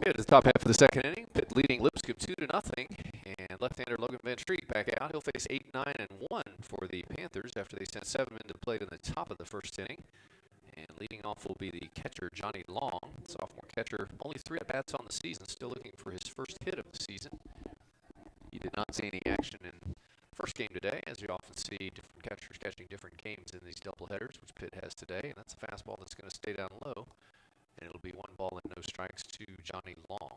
At the top half of the second inning, Pitt leading Lipscomb 2-0, and left-hander Logan Evans back out. He'll face 8, 9, and 1 for the Panthers after they sent 7 into play in the top of the first inning. And leading off will be the catcher Johnny Long, sophomore catcher, only 3 at-bats on the season, still looking for his first hit of the season. He did not see any action in the first game today, as you often see different catchers catching different games in these doubleheaders, which Pitt has today, and that's a fastball that's going to stay down low. And it'll be 1 ball and no strikes to Johnny Long.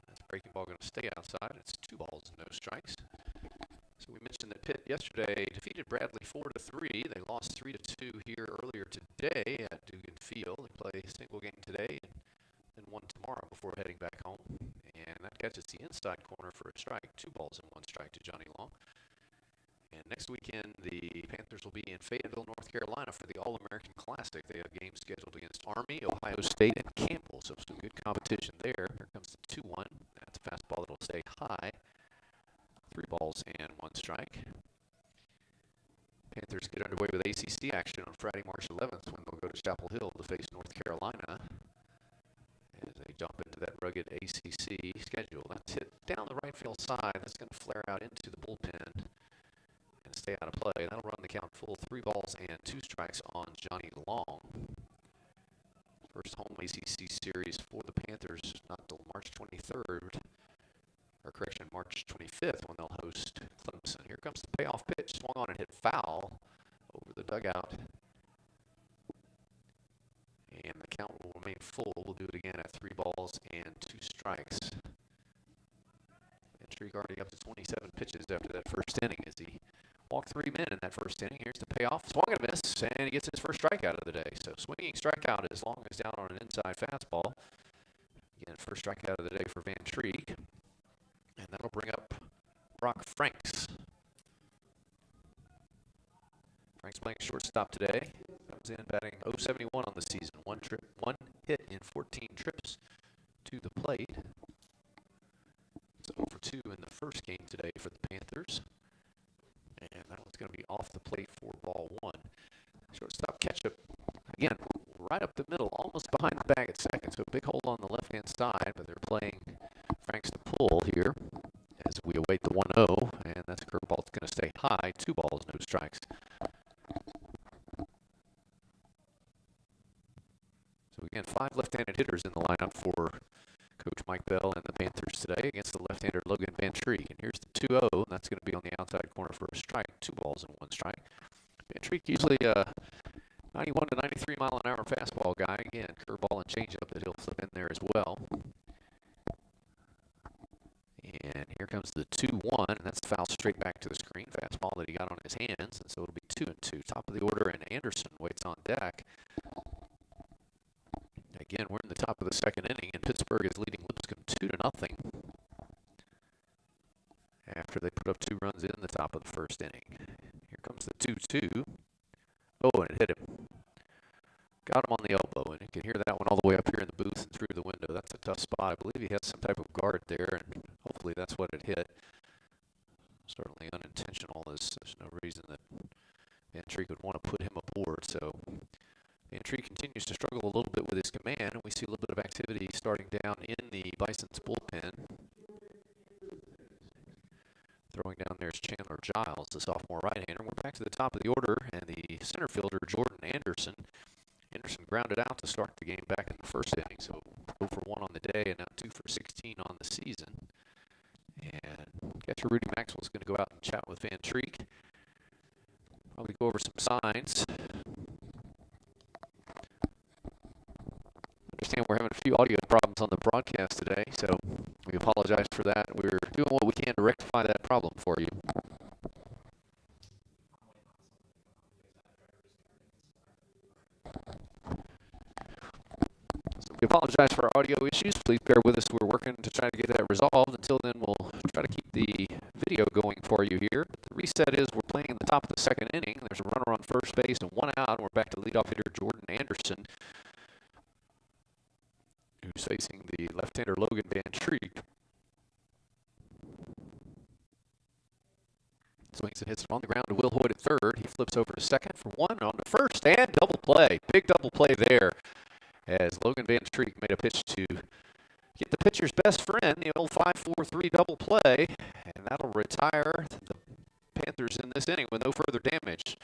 That's breaking ball going to stay outside. It's 2 balls and no strikes. So we mentioned that Pitt yesterday defeated Bradley 4-3. They lost 3-2 here earlier today at Dugan Field. They play a single game today and then 1 tomorrow before heading back home. And that catches the inside corner for a strike. 2 balls and 1 strike to Johnny Long. And next weekend, the Panthers will be in Fayetteville, North Carolina for the All-American Classic. They have games scheduled against Army, Ohio State, and Campbell, so some good competition there. Here comes the 2-1. That's a fastball that'll stay high. 3 balls and 1 strike. Panthers get underway with ACC action on Friday, March 11th, when they'll go to Chapel Hill to face North Carolina as they jump into that rugged ACC schedule. That's hit down the right field side. That's going to flare out into the bullpen and stay out of play. That'll run the count full. 3 balls and 2 strikes on Johnny Long. First home ACC series for the Panthers, not till March 23rd. Or correction, March 25th when they'll host Clemson. Here comes the payoff pitch. Swung on and hit foul over the dugout. And the count will remain full. We'll do it again at 3 balls and 2 strikes. Intrigue already up to 27 pitches after that first inning as he walked 3 men in that first inning. Here's the payoff. Swung and a miss, and he gets his first strikeout of the day. So swinging strikeout as long as down on an inside fastball. Again, first strikeout of the day for Van Treek. And that'll bring up Brock Franks. Franks playing shortstop today. Comes in batting .071 on the season. 1 hit in 14 trips to the plate. It's 0-2 in the first game today for the Panthers. And that one's going to be off the plate for ball 1. Shortstop Ketchup, again, right up the middle, almost behind the bag at second. So a big hole on the left-hand side, but they're playing Franks to pull here as we await the 1-0. And that's a curveball that's going to stay high. 2 balls, no strikes. So again, 5 left-handed hitters in the lineup for Coach Mike Bell and the Panthers today against the left-hander Logan Van Treek. And here's the 2-0, and that's going to be on the outside corner for a strike. 2 balls and 1 strike. Van Treek usually a 91 to 93 mile an hour fastball guy. Again, curveball and changeup that he'll flip in there as well. And here comes the 2-1, and that's foul straight back to the screen. Fastball that he got on his hands, and so it'll be 2-2. Top of the order, and Anderson waits on deck. Again, we're in the top of the second inning, and Pittsburgh is leading Lipscomb 2-0 after they put up 2 runs in the top of the first inning. Here comes the 2-2. Oh, and it hit him. Got him on the elbow, and you can hear that one all the way up here in the booth and through the window. That's a tough spot. I believe he has some type of guard there, and hopefully that's what it hit. Certainly unintentional, as there's no reason that Van Treek would want to put him aboard. So Van Treek continues to struggle a little bit with his command, and we see a little bit of activity starting down in the Bison's bullpen. Throwing down there is Chandler Giles, the sophomore right-hander. We're back to the top of the order, and the center fielder, Jordan Anderson. Anderson grounded out to start the game back in the first inning, so 0 for 1 on the day and now 2 for 16 on the season. And catcher Rudy Maxwell is going to go out and chat with Van Treek. Probably go over some signs. Understand we're having a few audio problems on the broadcast today, so we apologize for that. We're doing what we can to rectify that problem for you. So we apologize for our audio issues. Please bear with us. We're working to try to get that resolved. Until then, we'll try to keep the video going for you here. But the reset is we're playing in the top of the second inning. There's a runner on first base and 1 out. We're back to leadoff hitter Jordan Anderson, who's facing the left-hander Logan Van Treek. Swings and hits it on the ground to Will Hoyt at third. He flips over to second for one, on to first, and double play. Big double play there as Logan Van Streek made a pitch to get the pitcher's best friend, the old 5-4-3 double play, and that'll retire the Panthers in this inning with no further damage.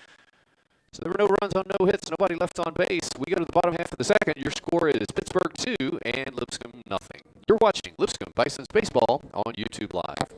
So there were no runs on no hits, nobody left on base. We go to the bottom half of the second. Your score is Pittsburgh 2 and Lipscomb nothing. You're watching Lipscomb Bison's Baseball on YouTube Live.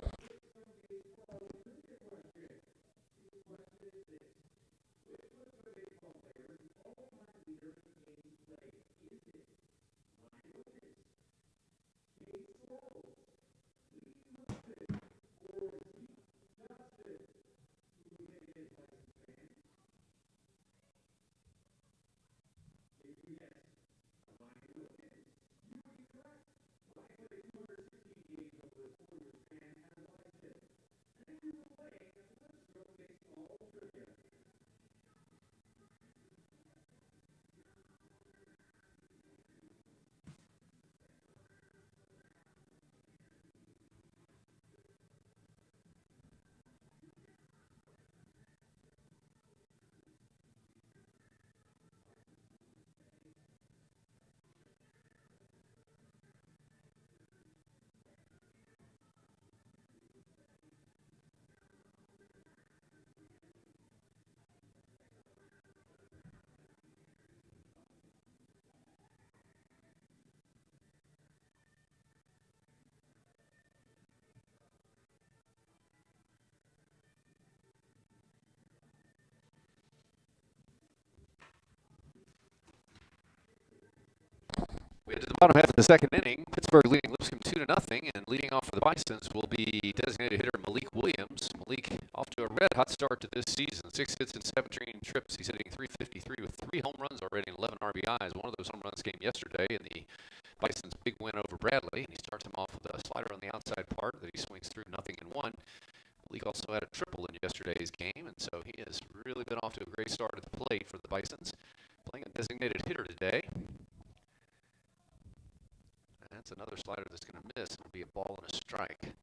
We head to the bottom half of the second inning. Pittsburgh leading Lipscomb 2-0, and leading off for the Bisons will be designated hitter Malik Williams. Malik off to a red-hot start to this season. 6 hits and 17 trips. He's hitting .353 with 3 home runs already and 11 RBIs. One of those home runs came yesterday in the Bisons' big win over Bradley. And he starts him off with a slider on the outside part that he swings through 0-1. Malik also had a triple in yesterday's game, and so he has really been off to a great start at the plate for the Bisons. Playing a designated hitter today. That's another slider that's going to miss. It'll be a ball and a strike.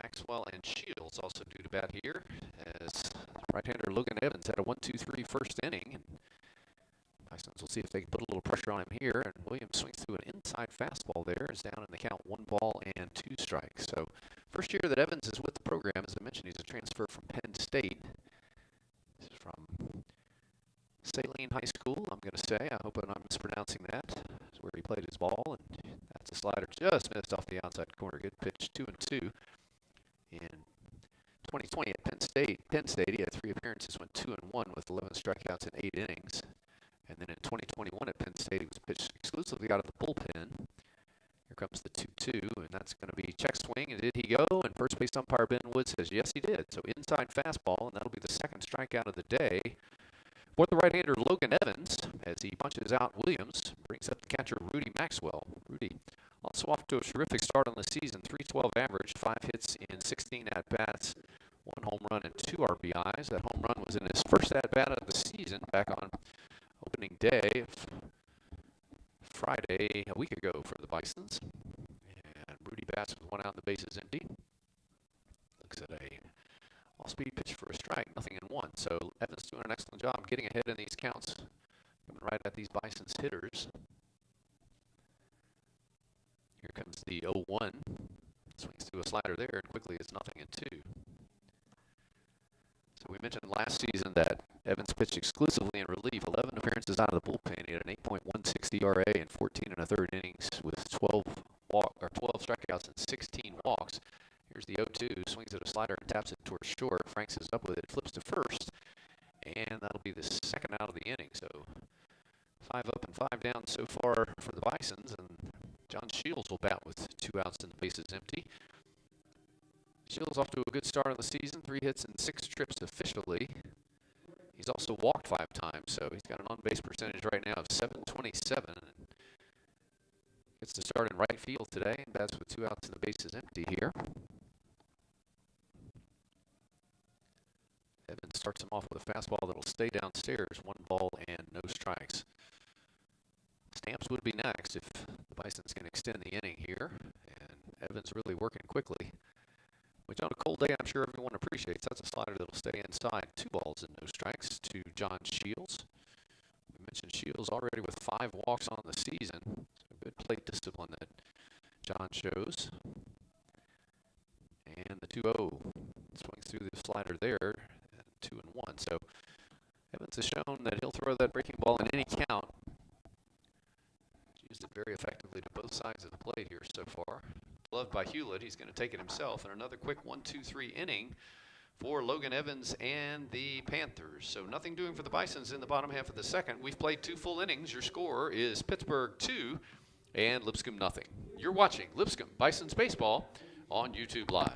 Maxwell and Shields also due to bat here, as right-hander Logan Evans had a 1-2-3 first inning. And Bisons will see if they can put a little pressure on him here. And Williams swings through an inside fastball there. Is down in the count, 1 ball and 2 strikes. So first year that Evans is with the program, as I mentioned, he's a transfer from Penn State. This is from Saline High School, I'm going to say. I hope I'm not mispronouncing that. That's where he played his ball, and that's a slider just missed off the outside corner. Good pitch, 2-2. In 2020 at Penn State, he had 3 appearances, went 2-1 with 11 strikeouts in 8 innings. And then in 2021 at Penn State, he was pitched exclusively out of the bullpen. Here comes the 2-2, and that's going to be check swing. And did he go? And first base umpire Ben Wood says yes, he did. So inside fastball, and that'll be the second strikeout of the day for the right-hander Logan Evans, as he punches out Williams, brings up the catcher Rudy Maxwell. Rudy also off to a terrific start on the season, .312 average, 5 hits in 16 at-bats, 1 home run and 2 RBIs. That home run was in his first at-bat of the season back on opening day, Friday, a week ago for the Bisons. And Rudy bats with 1 out and the bases empty. Looks at a all-speed pitch for a strike, 0-1. So Evans doing an excellent job getting ahead in these counts, coming right at these Bisons hitters. Here comes the 0-1. Swings through a slider there, and quickly it's 0-2. So we mentioned last season that Evans pitched exclusively in relief, 11 appearances out of the bullpen. He had an 8.16 ERA in 14 1/3 innings with 12 strikeouts and 16 walks. Here's the 0-2, swings at a slider and taps it towards short. Franks is up with it, flips to first, and that'll be the second out of the inning. So 5 up and 5 down so far for the Bisons, and John Shields will bat with 2 outs and the bases empty. Shields off to a good start on the season, 3 hits and 6 trips officially. He's also walked 5 times, so he's got an on-base percentage right now of .727. Gets to start in right field today, and bats with 2 outs and the bases empty here. Evans starts him off with a fastball that'll stay downstairs, 1 ball and no strikes. Stamps would be next if the Bisons can extend the inning here, and Evans really working quickly. which on a cold day I'm sure everyone appreciates. That's a slider that'll stay inside. 2 balls and no strikes to John Shields. We mentioned Shields already with 5 walks on the season. So good plate discipline that John shows. And the 2-0 swings through the slider there, 2-1. So Evans has shown that he'll throw that breaking ball in any count. He's used it very effectively to both sides of the plate here so far. Loved by Hewlett. He's going to take it himself. And another quick 1-2-3 inning for Logan Evans and the Panthers. So nothing doing for the Bisons in the bottom half of the second. We've played 2 full innings. Your score is Pittsburgh 2 and Lipscomb nothing. You're watching Lipscomb Bisons Baseball on YouTube Live.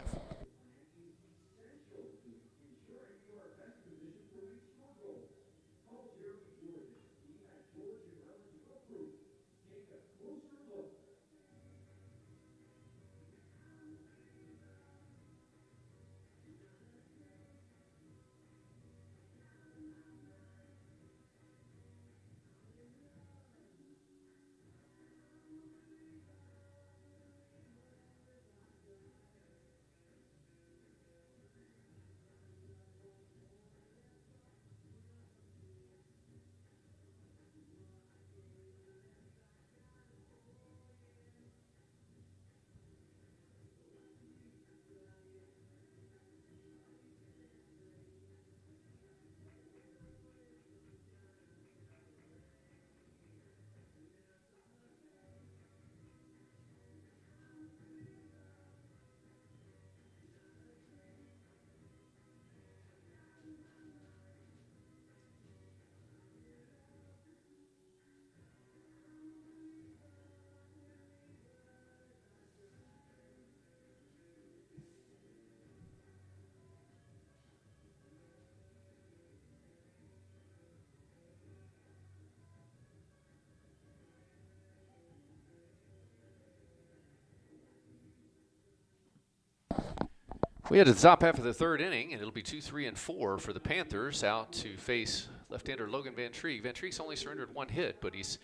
We had to top half of the 3rd inning, and it'll be 2, 3, and 4 for the Panthers out to face left-hander Logan Van Treek. Van Treek's only surrendered 1 hit, but he's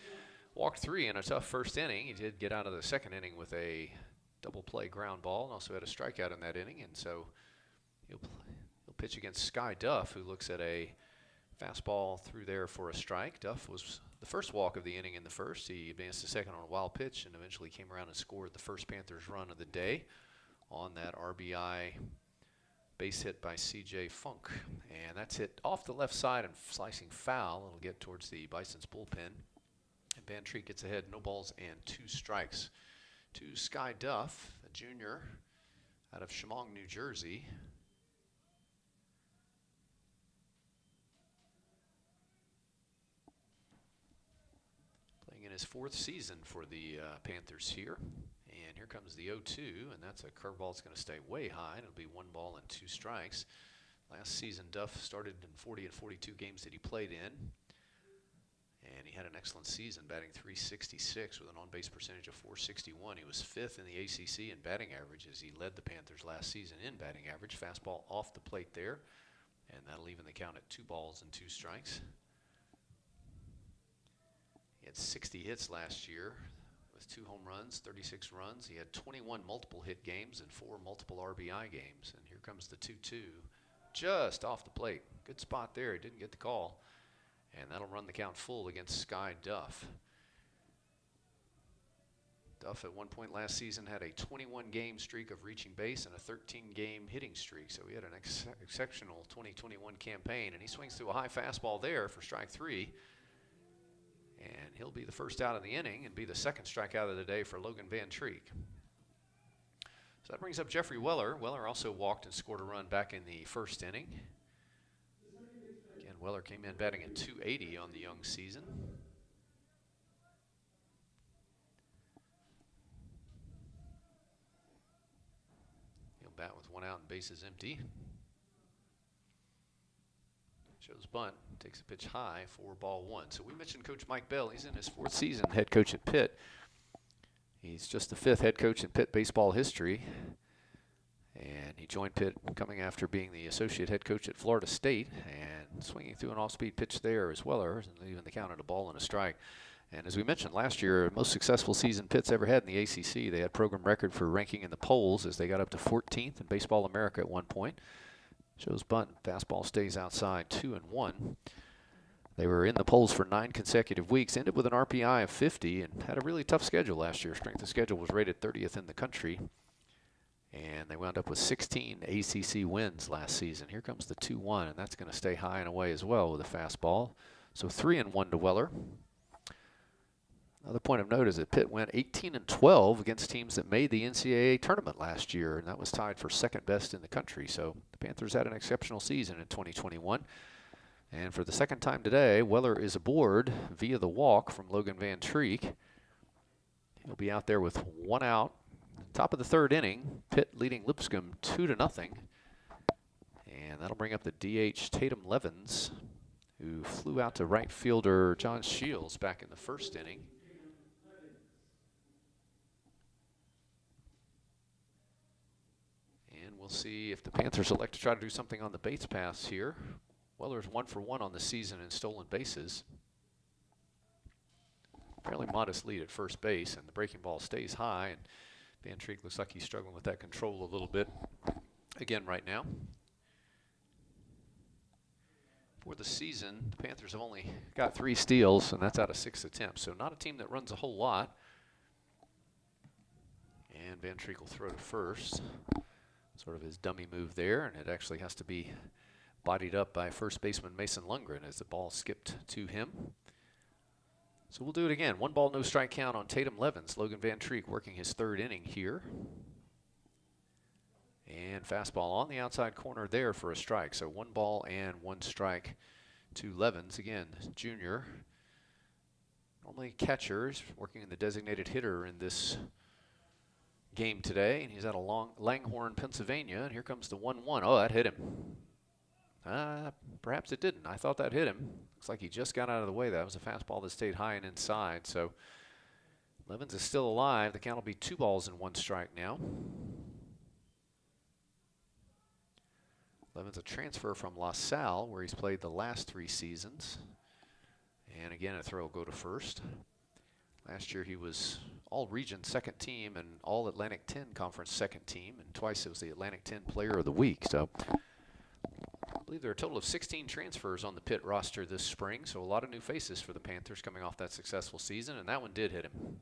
walked 3 in a tough first inning. He did get out of the second inning with a double play ground ball and also had a strikeout in that inning. And so he'll pitch against Sky Duff, who looks at a fastball through there for a strike. Duff was the first walk of the inning in the first. He advanced to second on a wild pitch and eventually came around and scored the first Panthers run of the day on that RBI base hit by C.J. Funk. And that's hit off the left side and slicing foul. It'll get towards the Bison's bullpen. And Van Treek gets ahead, no balls and 2 strikes to Sky Duff, a junior out of Chemung, New Jersey. Playing in his 4th season for the Panthers here. And here comes the 0-2, and that's a curveball that's going to stay way high. It'll be 1 ball and 2 strikes. Last season, Duff started in 40 and 42 games that he played in. And he had an excellent season, batting .366 with an on-base percentage of .461. He was 5th in the ACC in batting average as he led the Panthers last season in batting average. Fastball off the plate there, and that'll even the count at 2 balls and 2 strikes. He had 60 hits last year with 2 home runs, 36 runs. He had 21 multiple hit games and 4 multiple RBI games. And here comes the 2-2, just off the plate. Good spot there. He didn't get the call. And that'll run the count full against Sky Duff. Duff at one point last season had a 21-game streak of reaching base and a 13-game hitting streak. So he had an exceptional 2021 campaign. And he swings through a high fastball there for strike 3. And he'll be the first out of the inning and be the 2nd strikeout of the day for Logan Van Treek. So that brings up Jeffrey Weller. Weller also walked and scored a run back in the 1st inning. Again, Weller came in batting at .280 on the young season. He'll bat with 1 out and bases empty. Shows bunt, takes a pitch high for ball 1. So we mentioned Coach Mike Bell. He's in his 4th season, head coach at Pitt. He's just the 5th head coach in Pitt baseball history. And he joined Pitt coming after being the associate head coach at Florida State. And swinging through an off-speed pitch there as Weller, and leaving the count at a ball and a strike. And as we mentioned last year, most successful season Pitt's ever had in the ACC. They had program record for ranking in the polls as they got up to 14th in Baseball America at one point. Shows bunt, fastball stays outside, 2-1. They were in the polls for 9 consecutive weeks, ended with an RPI of 50, and had a really tough schedule last year. Strength of schedule was rated 30th in the country. And they wound up with 16 ACC wins last season. Here comes the 2-1, and that's going to stay high and away as well with a fastball. So 3-1 to Weller. Another point of note is that Pitt went 18-12 against teams that made the NCAA tournament last year, and that was tied for second best in the country. So the Panthers had an exceptional season in 2021. And for the second time today, Weller is aboard via the walk from Logan Van Treek. He'll be out there with 1 out. Top of the 3rd inning, Pitt leading Lipscomb 2-0. And that'll bring up the DH Tatum Levens, who flew out to right fielder John Shields back in the 1st inning. And we'll see if the Panthers elect to try to do something on the base paths here. Weller's 1 for 1 on the season in stolen bases. Fairly modest lead at first base, and the breaking ball stays high, and Van Treek looks like he's struggling with that control a little bit again right now. For the season, the Panthers have only got 3 steals, and that's out of 6 attempts, so not a team that runs a whole lot. And Van Treek will throw to first. Sort of his dummy move there, and it actually has to be bodied up by first baseman Mason Lundgren as the ball skipped to him. So we'll do it again. 1 ball, no strike count on Tatum Levens. Logan Van Treek working his 3rd inning here. And fastball on the outside corner there for a strike. So 1 ball and 1 strike to Levens. Again, junior. Normally catchers working in the designated hitter in this game today. And he's out of Langhorne, Pennsylvania. And here comes the 1-1. Oh, that hit him. Perhaps it didn't. I thought that hit him. Looks like he just got out of the way. That was a fastball that stayed high and inside. So Levens is still alive. The count will be 2 balls and 1 strike now. Levens a transfer from La Salle, where he's played the last 3 seasons. And again, a throw will go to first. Last year he was All-Region 2nd team and All-Atlantic 10 Conference 2nd team. And twice it was the Atlantic 10 Player of the Week. So I believe there are a total of 16 transfers on the Pitt roster this spring, so a lot of new faces for the Panthers coming off that successful season, and that one did hit him.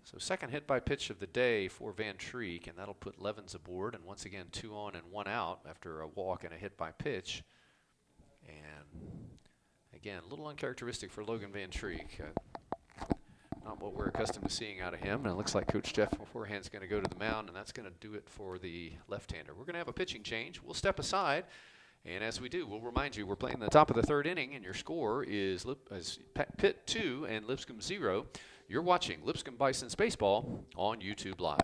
So second hit by pitch of the day for Van Treek, and that'll put Levens aboard, and once again 2 on and 1 out after a walk and a hit by pitch. And again, a little uncharacteristic for Logan Van Treek. Not what we're accustomed to seeing out of him. And it looks like Coach Jeff beforehand is going to go to the mound, and that's going to do it for the left-hander. We're going to have a pitching change. We'll step aside, and as we do, we'll remind you we're playing the top of the 3rd inning, and your score is Pitt 2 and Lipscomb 0. You're watching Lipscomb Bison's Baseball on YouTube Live.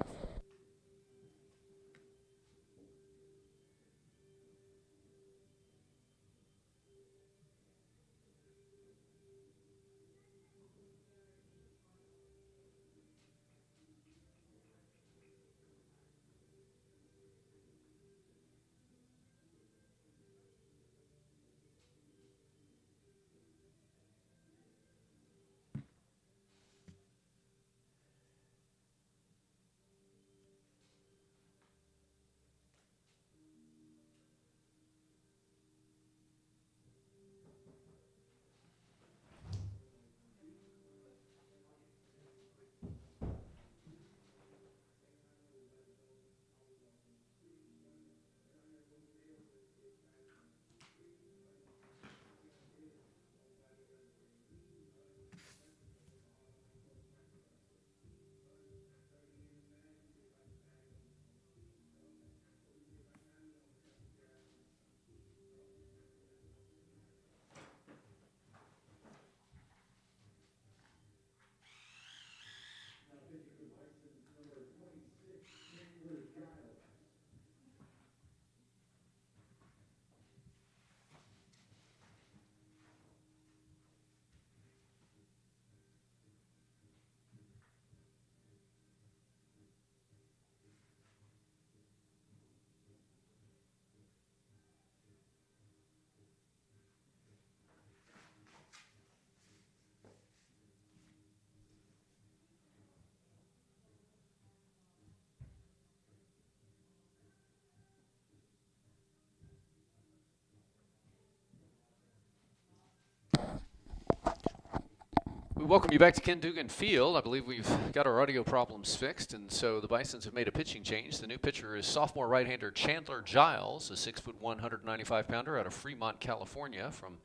We welcome you back to Ken Dugan Field. I believe we've got our audio problems fixed, and so the Bisons have made a pitching change. The new pitcher is sophomore right-hander Chandler Giles, a 6'1", 195-pounder out of Fremont, California, from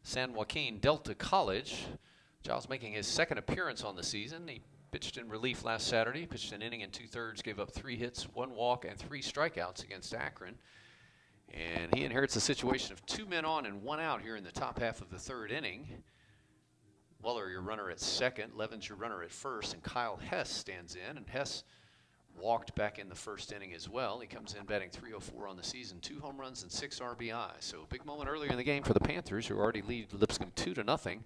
San Joaquin Delta College. Giles making his second appearance on the season. He pitched in relief last Saturday, pitched an inning and 2/3, gave up 3 hits, 1 walk, and 3 strikeouts against Akron. And he inherits a situation of 2 men on and 1 out here in the top half of the 3rd inning. Weller, your runner at second, Levens, your runner at first, and Kyle Hess stands in. And Hess walked back in the 1st inning as well. He comes in batting .304 on the season, 2 home runs and 6 RBI. So a big moment earlier in the game for the Panthers, who already lead Lipscomb 2-0.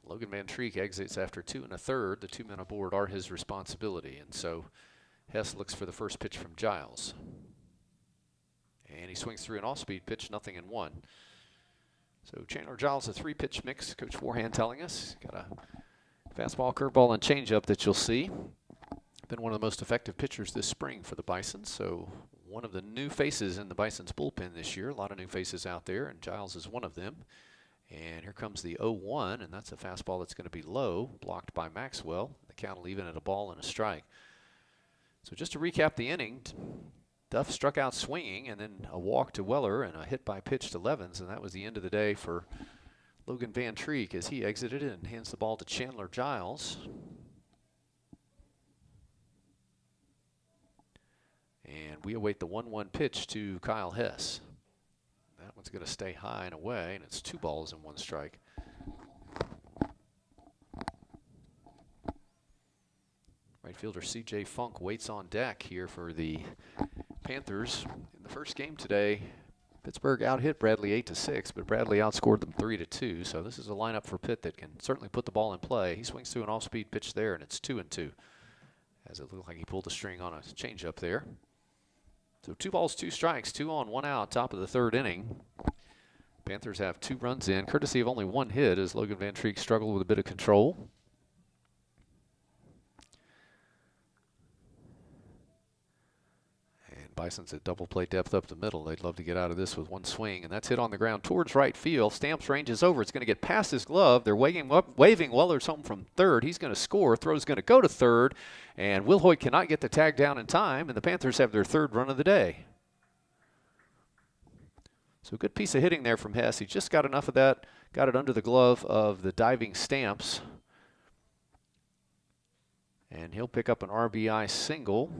Logan Van Treek exits after 2 1/3. The 2 men aboard are his responsibility. And so Hess looks for the first pitch from Giles. And he swings through an off-speed pitch, 0-1. So Chandler Giles, a 3-pitch mix, Coach Warhan telling us. Got a fastball, curveball, and changeup that you'll see. Been one of the most effective pitchers this spring for the Bisons. So one of the new faces in the Bisons bullpen this year. A lot of new faces out there, and Giles is one of them. And here comes the 0-1, and that's a fastball that's going to be low, blocked by Maxwell. The count will even at a ball and a strike. So just to recap the inning, Duff struck out swinging, and then a walk to Weller and a hit by pitch to Levens, and that was the end of the day for Logan Van Treek as he exited and hands the ball to Chandler Giles. And we await the 1-1 pitch to Kyle Hess. That one's going to stay high and away, and it's 2 balls and 1 strike. Right fielder C.J. Funk waits on deck here for the Panthers. In the first game today, Pittsburgh out-hit Bradley 8-6, but Bradley outscored them 3-2. So this is a lineup for Pitt that can certainly put the ball in play. He swings through an off-speed pitch there, and it's 2-2. As it looked like he pulled a string on a changeup there. So 2 balls, 2 strikes, 2 on, 1 out, top of the 3rd inning. Panthers have 2 runs in, courtesy of only 1 hit as Logan Van Treek struggled with a bit of control. Bison's at double play depth up the middle. They'd love to get out of this with 1 swing, and that's hit on the ground towards right field. Stamps ranges over. It's going to get past his glove. They're waving Weller's home from 3rd. He's going to score. Throw's going to go to 3rd, and Will Hoyt cannot get the tag down in time, and the Panthers have their 3rd run of the day. So a good piece of hitting there from Hess. He just got enough of that, got it under the glove of the diving Stamps, and he'll pick up an RBI single.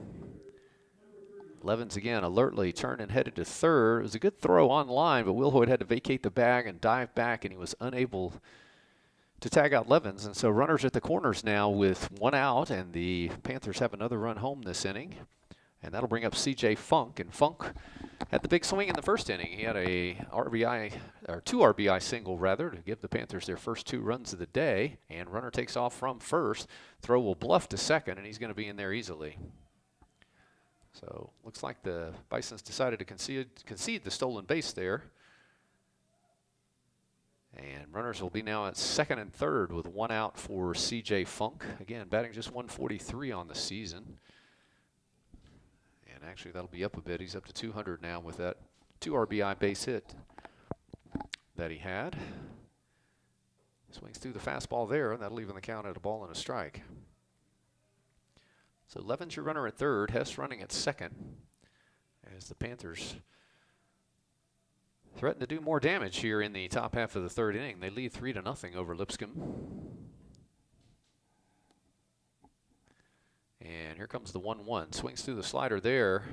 Levens again alertly turned and headed to 3rd. It was a good throw on line, but Will Hoyt had to vacate the bag and dive back, and he was unable to tag out Levens. And so runners at the corners now with 1 out, and the Panthers have another run home this inning. And that'll bring up C.J. Funk, and Funk had the big swing in the 1st inning. He had a RBI, or 2 RBI single rather, to give the Panthers their first 2 runs of the day. And runner takes off from 1st. Throw will bluff to 2nd, and he's going to be in there easily. So looks like the Bisons decided to concede the stolen base there. And runners will be now at 2nd and 3rd with 1 out for C.J. Funk. Again, batting just 143 on the season. And actually that'll be up a bit. He's up to 200 now with that 2 RBI base hit that he had. Swings through the fastball there, and that'll even the count at a ball and a strike. So Levens, your runner at 3rd, Hess running at 2nd, as the Panthers threaten to do more damage here in the top half of the 3rd inning. They lead 3-0 over Lipscomb. And here comes the 1-1. Swings through the slider there,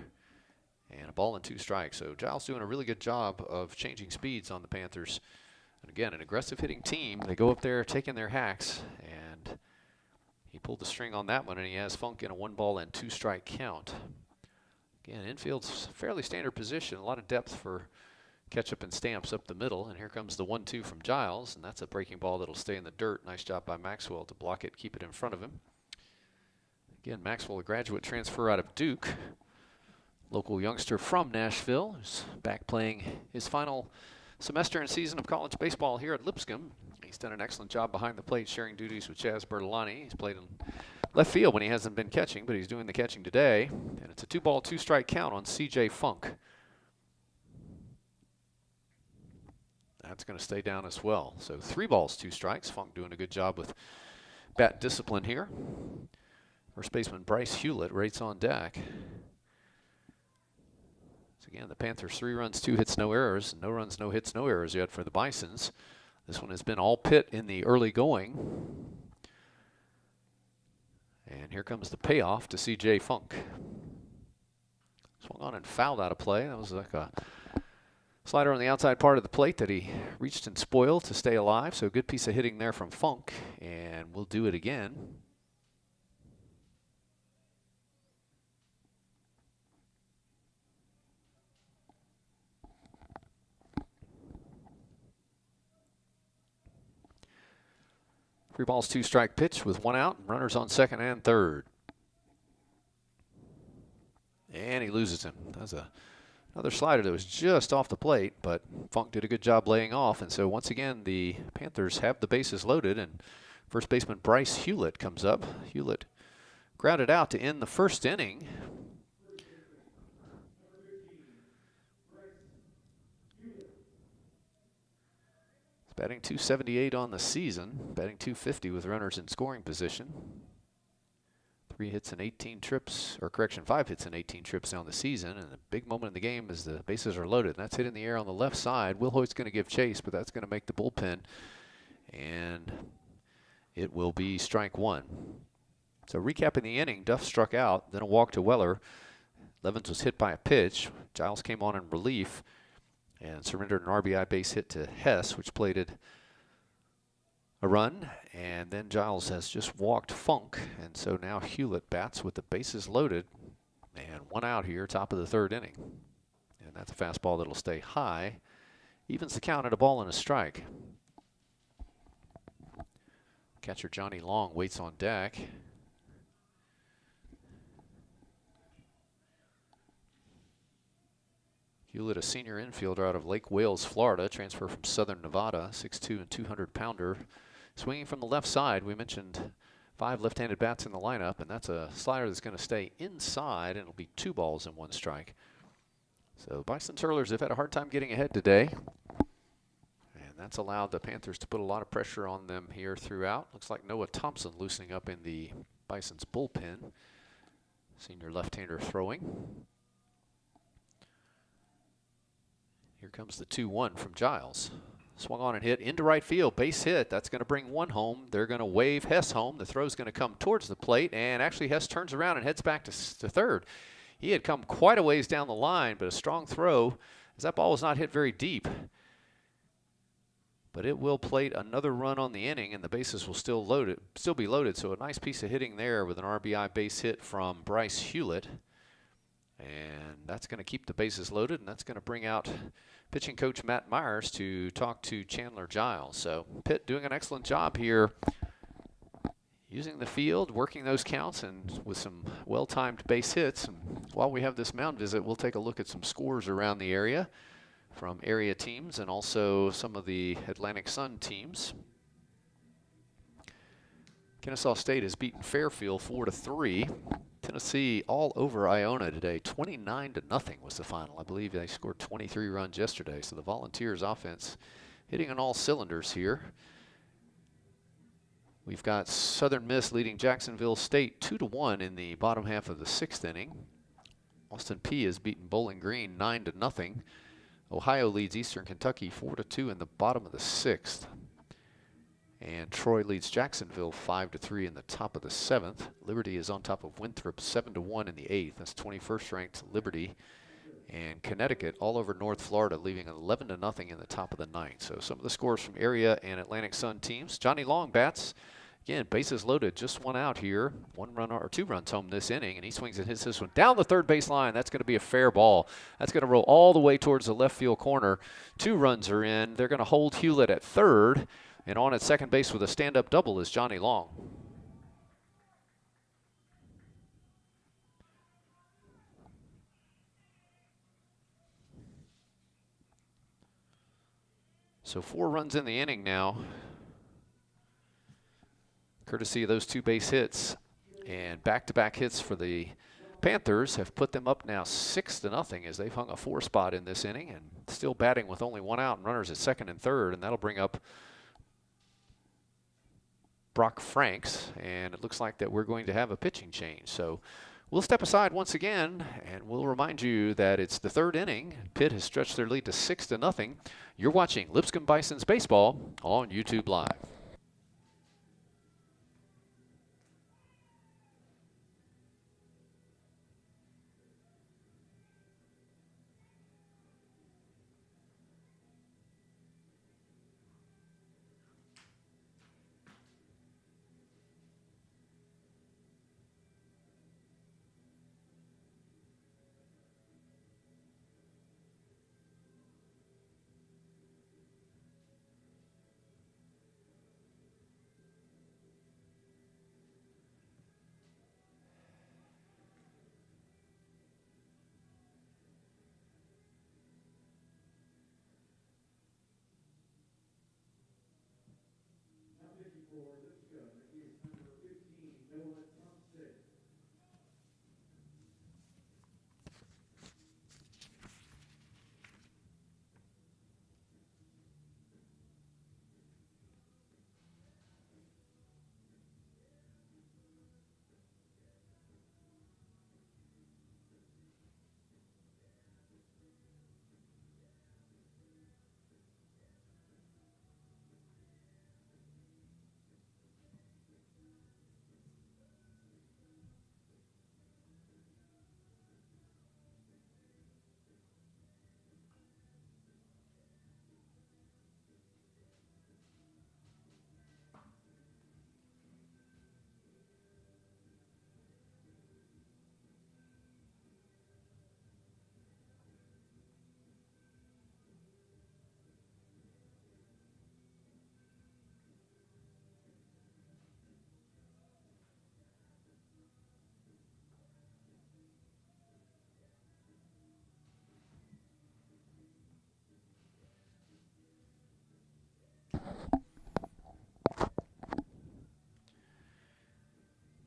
and a ball and 2 strikes. So Giles doing a really good job of changing speeds on the Panthers. And again, an aggressive hitting team. They go up there taking their hacks, and he pulled the string on that one, and he has Funk in a 1 ball and 2 strike count. Again, infield's fairly standard position. A lot of depth for Ketchup and Stamps up the middle. And here comes the 1-2 from Giles, and that's a breaking ball that'll stay in the dirt. Nice job by Maxwell to block it, keep it in front of him. Again, Maxwell, a graduate transfer out of Duke. Local youngster from Nashville, who's back playing his final semester and season of college baseball here at Lipscomb. He's done an excellent job behind the plate, sharing duties with Chaz Bertolani. He's played in left field when he hasn't been catching, but he's doing the catching today. And it's a 2 ball, 2 strike count on C.J. Funk. That's going to stay down as well. So 3 balls, 2 strikes. Funk doing a good job with bat discipline here. First baseman Bryce Hewlett rates on deck. So again, the Panthers 3 runs, 2 hits, no errors. No runs, no hits, no errors yet for the Bisons. This one has been all Pitt in the early going. And here comes the payoff to C.J. Funk. Swung on and fouled out of play. That was like a slider on the outside part of the plate that he reached and spoiled to stay alive. So a good piece of hitting there from Funk. And we'll do it again. Three balls, 2 strike pitch with 1 out, and runners on second and third. And he loses him. That was another slider that was just off the plate, but Funk did a good job laying off. And so once again, the Panthers have the bases loaded, and first baseman Bryce Hewlett comes up. Hewlett grounded out to end the first inning. Batting .278 on the season, batting .250 with runners in scoring position. 3 hits and 18 trips, or correction, 5 hits and 18 trips on the season. And the big moment in the game is the bases are loaded. And that's hit in the air on the left side. Will Hoyt's going to give chase, but that's going to make the bullpen. And it will be strike 1. So recapping the inning, Duff struck out, then a walk to Weller. Evans was hit by a pitch. Giles came on in relief and surrendered an RBI base hit to Hess, which plated a run. And then Giles has just walked Funk, and so now Hewlett bats with the bases loaded and 1 out here, top of the third inning. And that's a fastball that'll stay high. Evens the count at a ball and a strike. Catcher Johnny Long waits on deck. Hewlett, a senior infielder out of Lake Wales, Florida, transfer from Southern Nevada, 6'2" and 200-pounder. Swinging from the left side, we mentioned 5 left-handed bats in the lineup, and that's a slider that's going to stay inside, and it'll be 2 balls and 1 strike. So Bison's hurlers have had a hard time getting ahead today, and that's allowed the Panthers to put a lot of pressure on them here throughout. Looks like Noah Thompson loosening up in the Bison's bullpen. Senior left-hander throwing. Here comes the 2-1 from Giles. Swung on and hit into right field, base hit. That's going to bring 1 home. They're going to wave Hess home. The throw's going to come towards the plate, and actually Hess turns around and heads back to third. He had come quite a ways down the line, but a strong throw, as that ball was not hit very deep. But it will plate another run on the inning, and the bases will still be loaded. So a nice piece of hitting there with an RBI base hit from Bryce Hewlett. And that's going to keep the bases loaded, and that's going to bring out pitching coach Matt Myers to talk to Chandler Giles. So Pitt doing an excellent job here, using the field, working those counts, and with some well-timed base hits. And while we have this mound visit, we'll take a look at some scores around the area from area teams and also some of the Atlantic Sun teams. Kennesaw State has beaten Fairfield 4-3. Tennessee all over Iona today. 29-0 was the final. I believe they scored 23 runs yesterday. So the Volunteers offense hitting on all cylinders here. We've got Southern Miss leading Jacksonville State 2-1 in the bottom half of the 6th inning. Austin Peay has beaten Bowling Green 9-0. Ohio leads Eastern Kentucky 4-2 in the bottom of the 6th. And Troy leads Jacksonville 5-3 in the top of the 7th. Liberty is on top of Winthrop 7-1 in the 8th. That's 21st ranked Liberty. And Connecticut all over North Florida, leaving 11-0 in the top of the 9th. So some of the scores from area and Atlantic Sun teams. Johnny Long bats. Again, bases loaded, just 1 out here. 1 run or 2 runs home this inning, and he swings and hits this one down the third base line. That's going to be a fair ball. That's going to roll all the way towards the left field corner. 2 runs are in. They're going to hold Hewlett at third. And on at second base with a stand-up double is Johnny Long. So 4 runs in the inning now, courtesy of those 2 base hits. And back-to-back hits for the Panthers have put them up now 6-0 as they've hung a 4 spot in this inning and still batting with only 1 out and runners at second and third. And that'll bring up Brock Franks, and it looks like that we're going to have a pitching change. So we'll step aside once again, and we'll remind you that it's the third inning. Pitt has stretched their lead to 6-0. You're watching Lipscomb Bison's baseball on YouTube Live.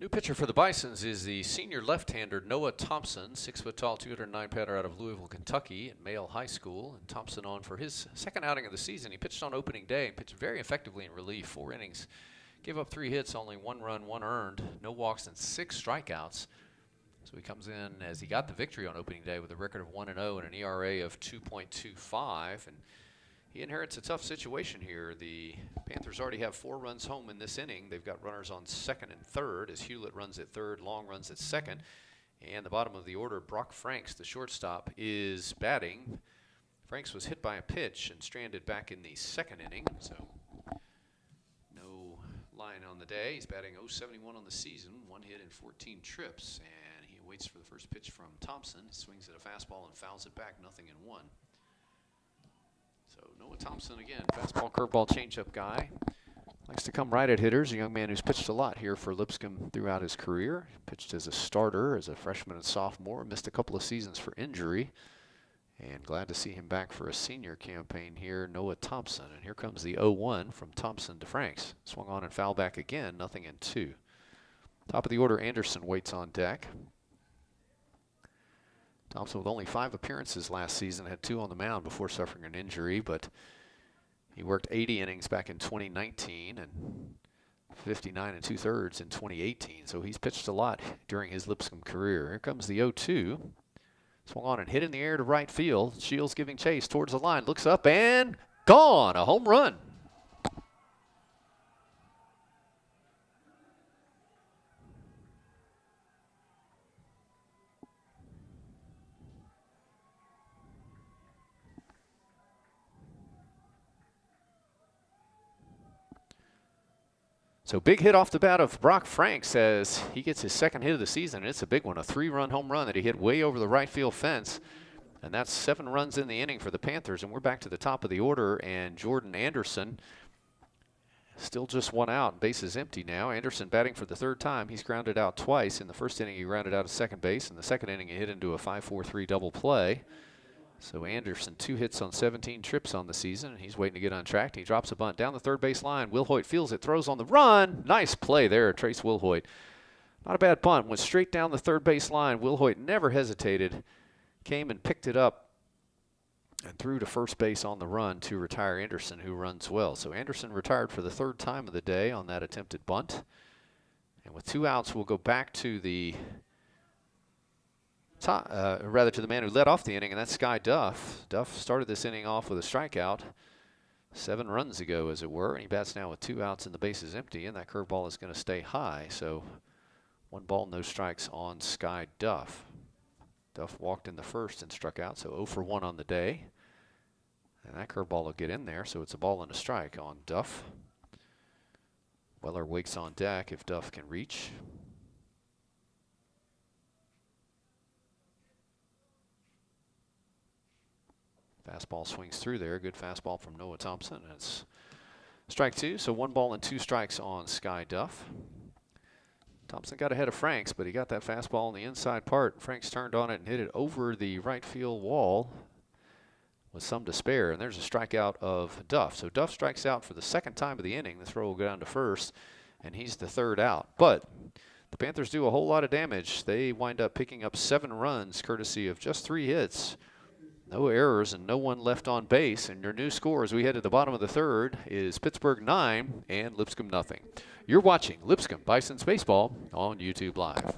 New pitcher for the Bisons is the senior left-hander Noah Thompson, 6 foot tall, 209 pounder out of Louisville, Kentucky at Male High School. And Thompson on for his second outing of the season. He pitched on opening day and pitched very effectively in relief. 4 innings, gave up 3 hits, only 1 run, 1 earned, no walks and 6 strikeouts. So he comes in as he got the victory on opening day with a record of 1-0 and an ERA of 2.25. And he inherits a tough situation here. The Panthers already have 4 runs home in this inning. They've got runners on second and third as Hewlett runs at third, Long runs at second. And the bottom of the order, Brock Franks, the shortstop, is batting. Franks was hit by a pitch and stranded back in the second inning. So no line on the day. He's batting .071 on the season, 1 hit and 14 trips. And he waits for the first pitch from Thompson. He swings at a fastball and fouls it back, 0-1. So Noah Thompson again, fastball, curveball, changeup guy. Likes to come right at hitters. A young man who's pitched a lot here for Lipscomb throughout his career. Pitched as a starter, as a freshman and sophomore. Missed a couple of seasons for injury. And glad to see him back for a senior campaign here, Noah Thompson. And here comes the 0-1 from Thompson to Franks. Swung on and foul back again, 0-2. Top of the order, Anderson waits on deck. Thompson with only 5 appearances last season, had 2 on the mound before suffering an injury, but he worked 80 innings back in 2019 and 59 2/3 in 2018. So he's pitched a lot during his Lipscomb career. Here comes the 0-2. Swung on and hit in the air to right field. Shields giving chase towards the line. Looks up and gone. A home run. So big hit off the bat of Brock Franks as he gets his second hit of the season. And it's a big one, a 3-run home run that he hit way over the right field fence. And that's 7 runs in the inning for the Panthers. And we're back to the top of the order. And Jordan Anderson still just 1 out. Base is empty now. Anderson batting for the 3rd time. He's grounded out twice. In the first inning, he grounded out at second base. In the second inning, he hit into a 5-4-3 double play. So Anderson, 2 hits on 17 trips on the season, and he's waiting to get on track. He drops a bunt down the third base line. Wilhoit fields it, throws on the run. Nice play there, Trace Wilhoit. Not a bad bunt. Went straight down the third base line. Wilhoit never hesitated. Came and picked it up and threw to first base on the run to retire Anderson, who runs well. So Anderson retired for the third time of the day on that attempted bunt. And with 2 outs, we'll go back to the to the man who led off the inning, and that's Sky Duff. Duff started this inning off with a strikeout 7 runs ago, as it were, and he bats now with 2 outs and the bases empty, and that curveball is going to stay high. So 1 ball, no strikes on Sky Duff. Duff walked in the first and struck out, so 0 for 1 on the day. And that curveball will get in there, so it's a ball and a strike on Duff. Weller waits on deck if Duff can reach. Fastball swings through there. Good fastball from Noah Thompson. And it's strike 2, so 1 ball and 2 strikes on Sky Duff. Thompson got ahead of Franks, but he got that fastball on the inside part. Franks turned on it and hit it over the right field wall with some despair. And there's a strikeout of Duff. So Duff strikes out for the 2nd time of the inning. The throw will go down to first, and he's the 3rd out. But the Panthers do a whole lot of damage. They wind up picking up 7 runs, courtesy of just 3 hits. No errors and no one left on base. And your new score as we head to the bottom of the 3rd is Pittsburgh 9 and Lipscomb nothing. You're watching Lipscomb Bison's Baseball on YouTube Live.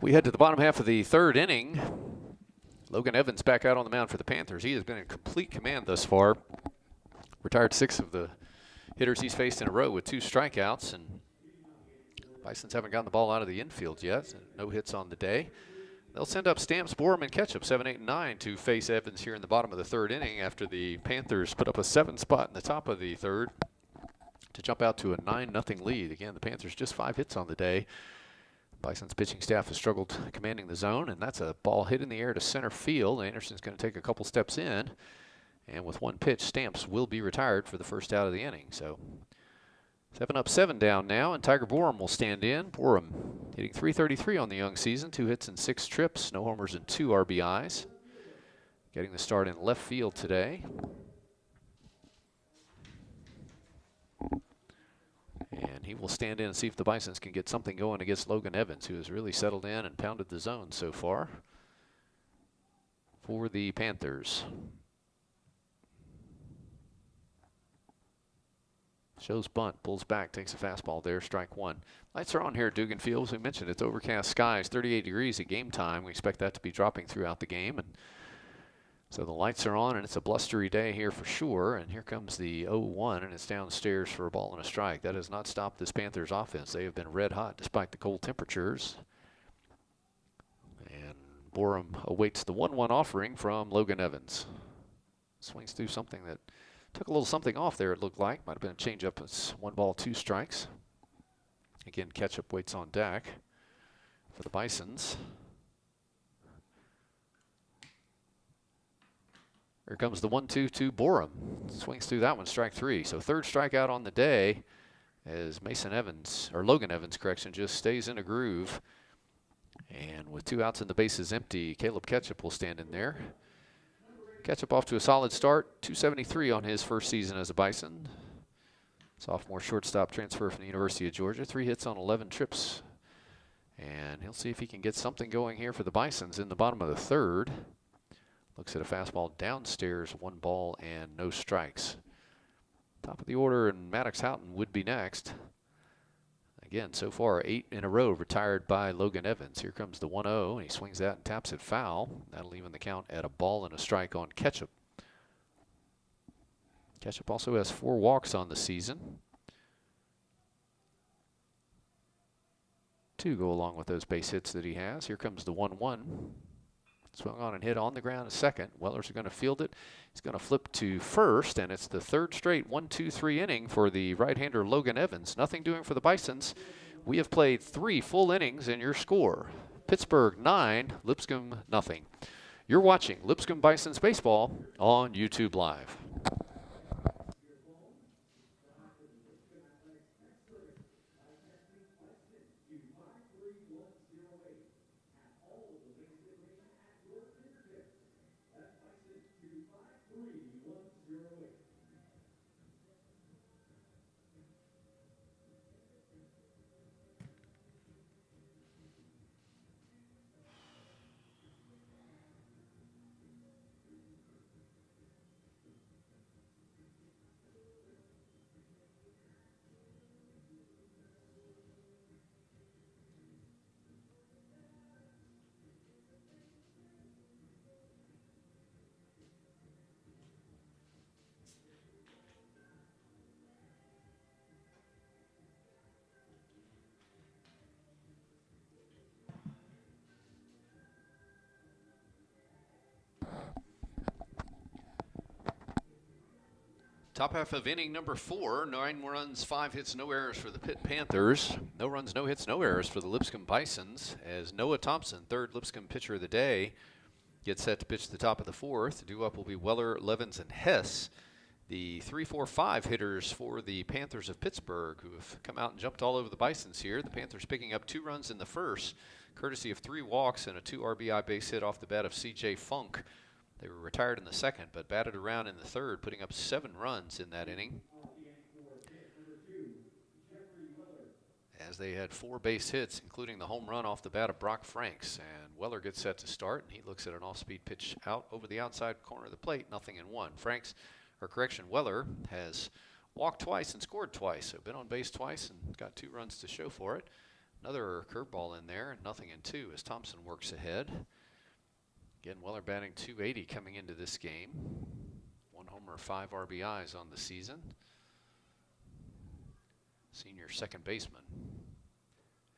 We head to the bottom half of the 3rd inning. Logan Evans back out on the mound for the Panthers. He has been in complete command thus far. Retired 6 of the hitters he's faced in a row with 2 strikeouts. And Bisons haven't gotten the ball out of the infield yet. No hits on the day. They'll send up Stamps, Borum, and Ketchup, 7, 8, and 9, to face Evans here in the bottom of the 3rd inning after the Panthers put up a 7 spot in the top of the 3rd to jump out to a 9-0 lead. Again, the Panthers just 5 hits on the day. Bison's pitching staff has struggled commanding the zone, and that's a ball hit in the air to center field. Anderson's going to take a couple steps in, and with 1 pitch, Stamps will be retired for the 1st out of the inning. So 7 up, 7 down now, and Tiger Borum will stand in. Borum hitting .333 on the young season, 2 hits and 6 trips, no homers and 2 RBIs. Getting the start in left field today. And he will stand in and see if the Bisons can get something going against Logan Evans, who has really settled in and pounded the zone so far for the Panthers. Shows bunt, pulls back, takes a fastball there, strike 1. Lights are on here at Dugan Field. As we mentioned, it's overcast skies, 38 degrees at game time. We expect that to be dropping throughout the game. And so the lights are on, and it's a blustery day here for sure. And here comes the 0-1, and it's downstairs for a ball and a strike. That has not stopped this Panthers offense. They have been red hot despite the cold temperatures. And Borum awaits the 1-1 offering from Logan Evans. Swings through something that took a little something off there, it looked like. Might have been a changeup. It's 1 ball, 2 strikes. Again, Ketchup waits on deck for the Bisons. Here comes the 1-2 to Borum. Swings through that one, strike 3. So 3rd strikeout on the day as Logan Evans, just stays in a groove. And with 2 outs and the bases empty, Caleb Ketchup will stand in there. Ketchup off to a solid start, .273 on his 1st season as a Bison. Sophomore shortstop transfer from the University of Georgia, 3 hits on 11 trips. And he'll see if he can get something going here for the Bisons in the bottom of the 3rd. Looks at a fastball downstairs, 1 ball and no strikes. Top of the order, and Maddox Houghton would be next. Again, so far 8 in a row retired by Logan Evans. Here comes the 1-0, and he swings that and taps it foul. That'll even the count at a ball and a strike on Ketchup. Ketchup also has 4 walks on the season. 2 go along with those base hits that he has. Here comes the 1-1. Swung on and hit on the ground a second. Weller's going to field it. He's going to flip to first, and it's the 3rd straight 1-2-3 inning for the right-hander Logan Evans. Nothing doing for the Bisons. We have played 3 full innings, and your score: Pittsburgh 9, Lipscomb nothing. You're watching Lipscomb Bisons baseball on YouTube Live. Top half of inning number 4, 9 runs, 5 hits, no errors for the Pitt Panthers. No runs, no hits, no errors for the Lipscomb Bisons, as Noah Thompson, 3rd Lipscomb pitcher of the day, gets set to pitch the top of the 4th. Due up will be Weller, Levens, and Hess, the 3, 4, 5 hitters for the Panthers of Pittsburgh, who have come out and jumped all over the Bisons here. The Panthers picking up 2 runs in the 1st, courtesy of 3 walks and a 2 RBI base hit off the bat of C.J. Funk. They were retired in the 2nd, but batted around in the 3rd, putting up 7 runs in that inning, as they had 4 base hits, including the home run off the bat of Brock Franks. And Weller gets set to start, and he looks at an off-speed pitch out over the outside corner of the plate, 0-1. Weller has walked twice and scored twice, so been on base twice and got 2 runs to show for it. Another curveball in there, 0-2 as Thompson works ahead. Again, Weller batting .280 coming into this game. 1 homer, 5 RBIs on the season. Senior second baseman.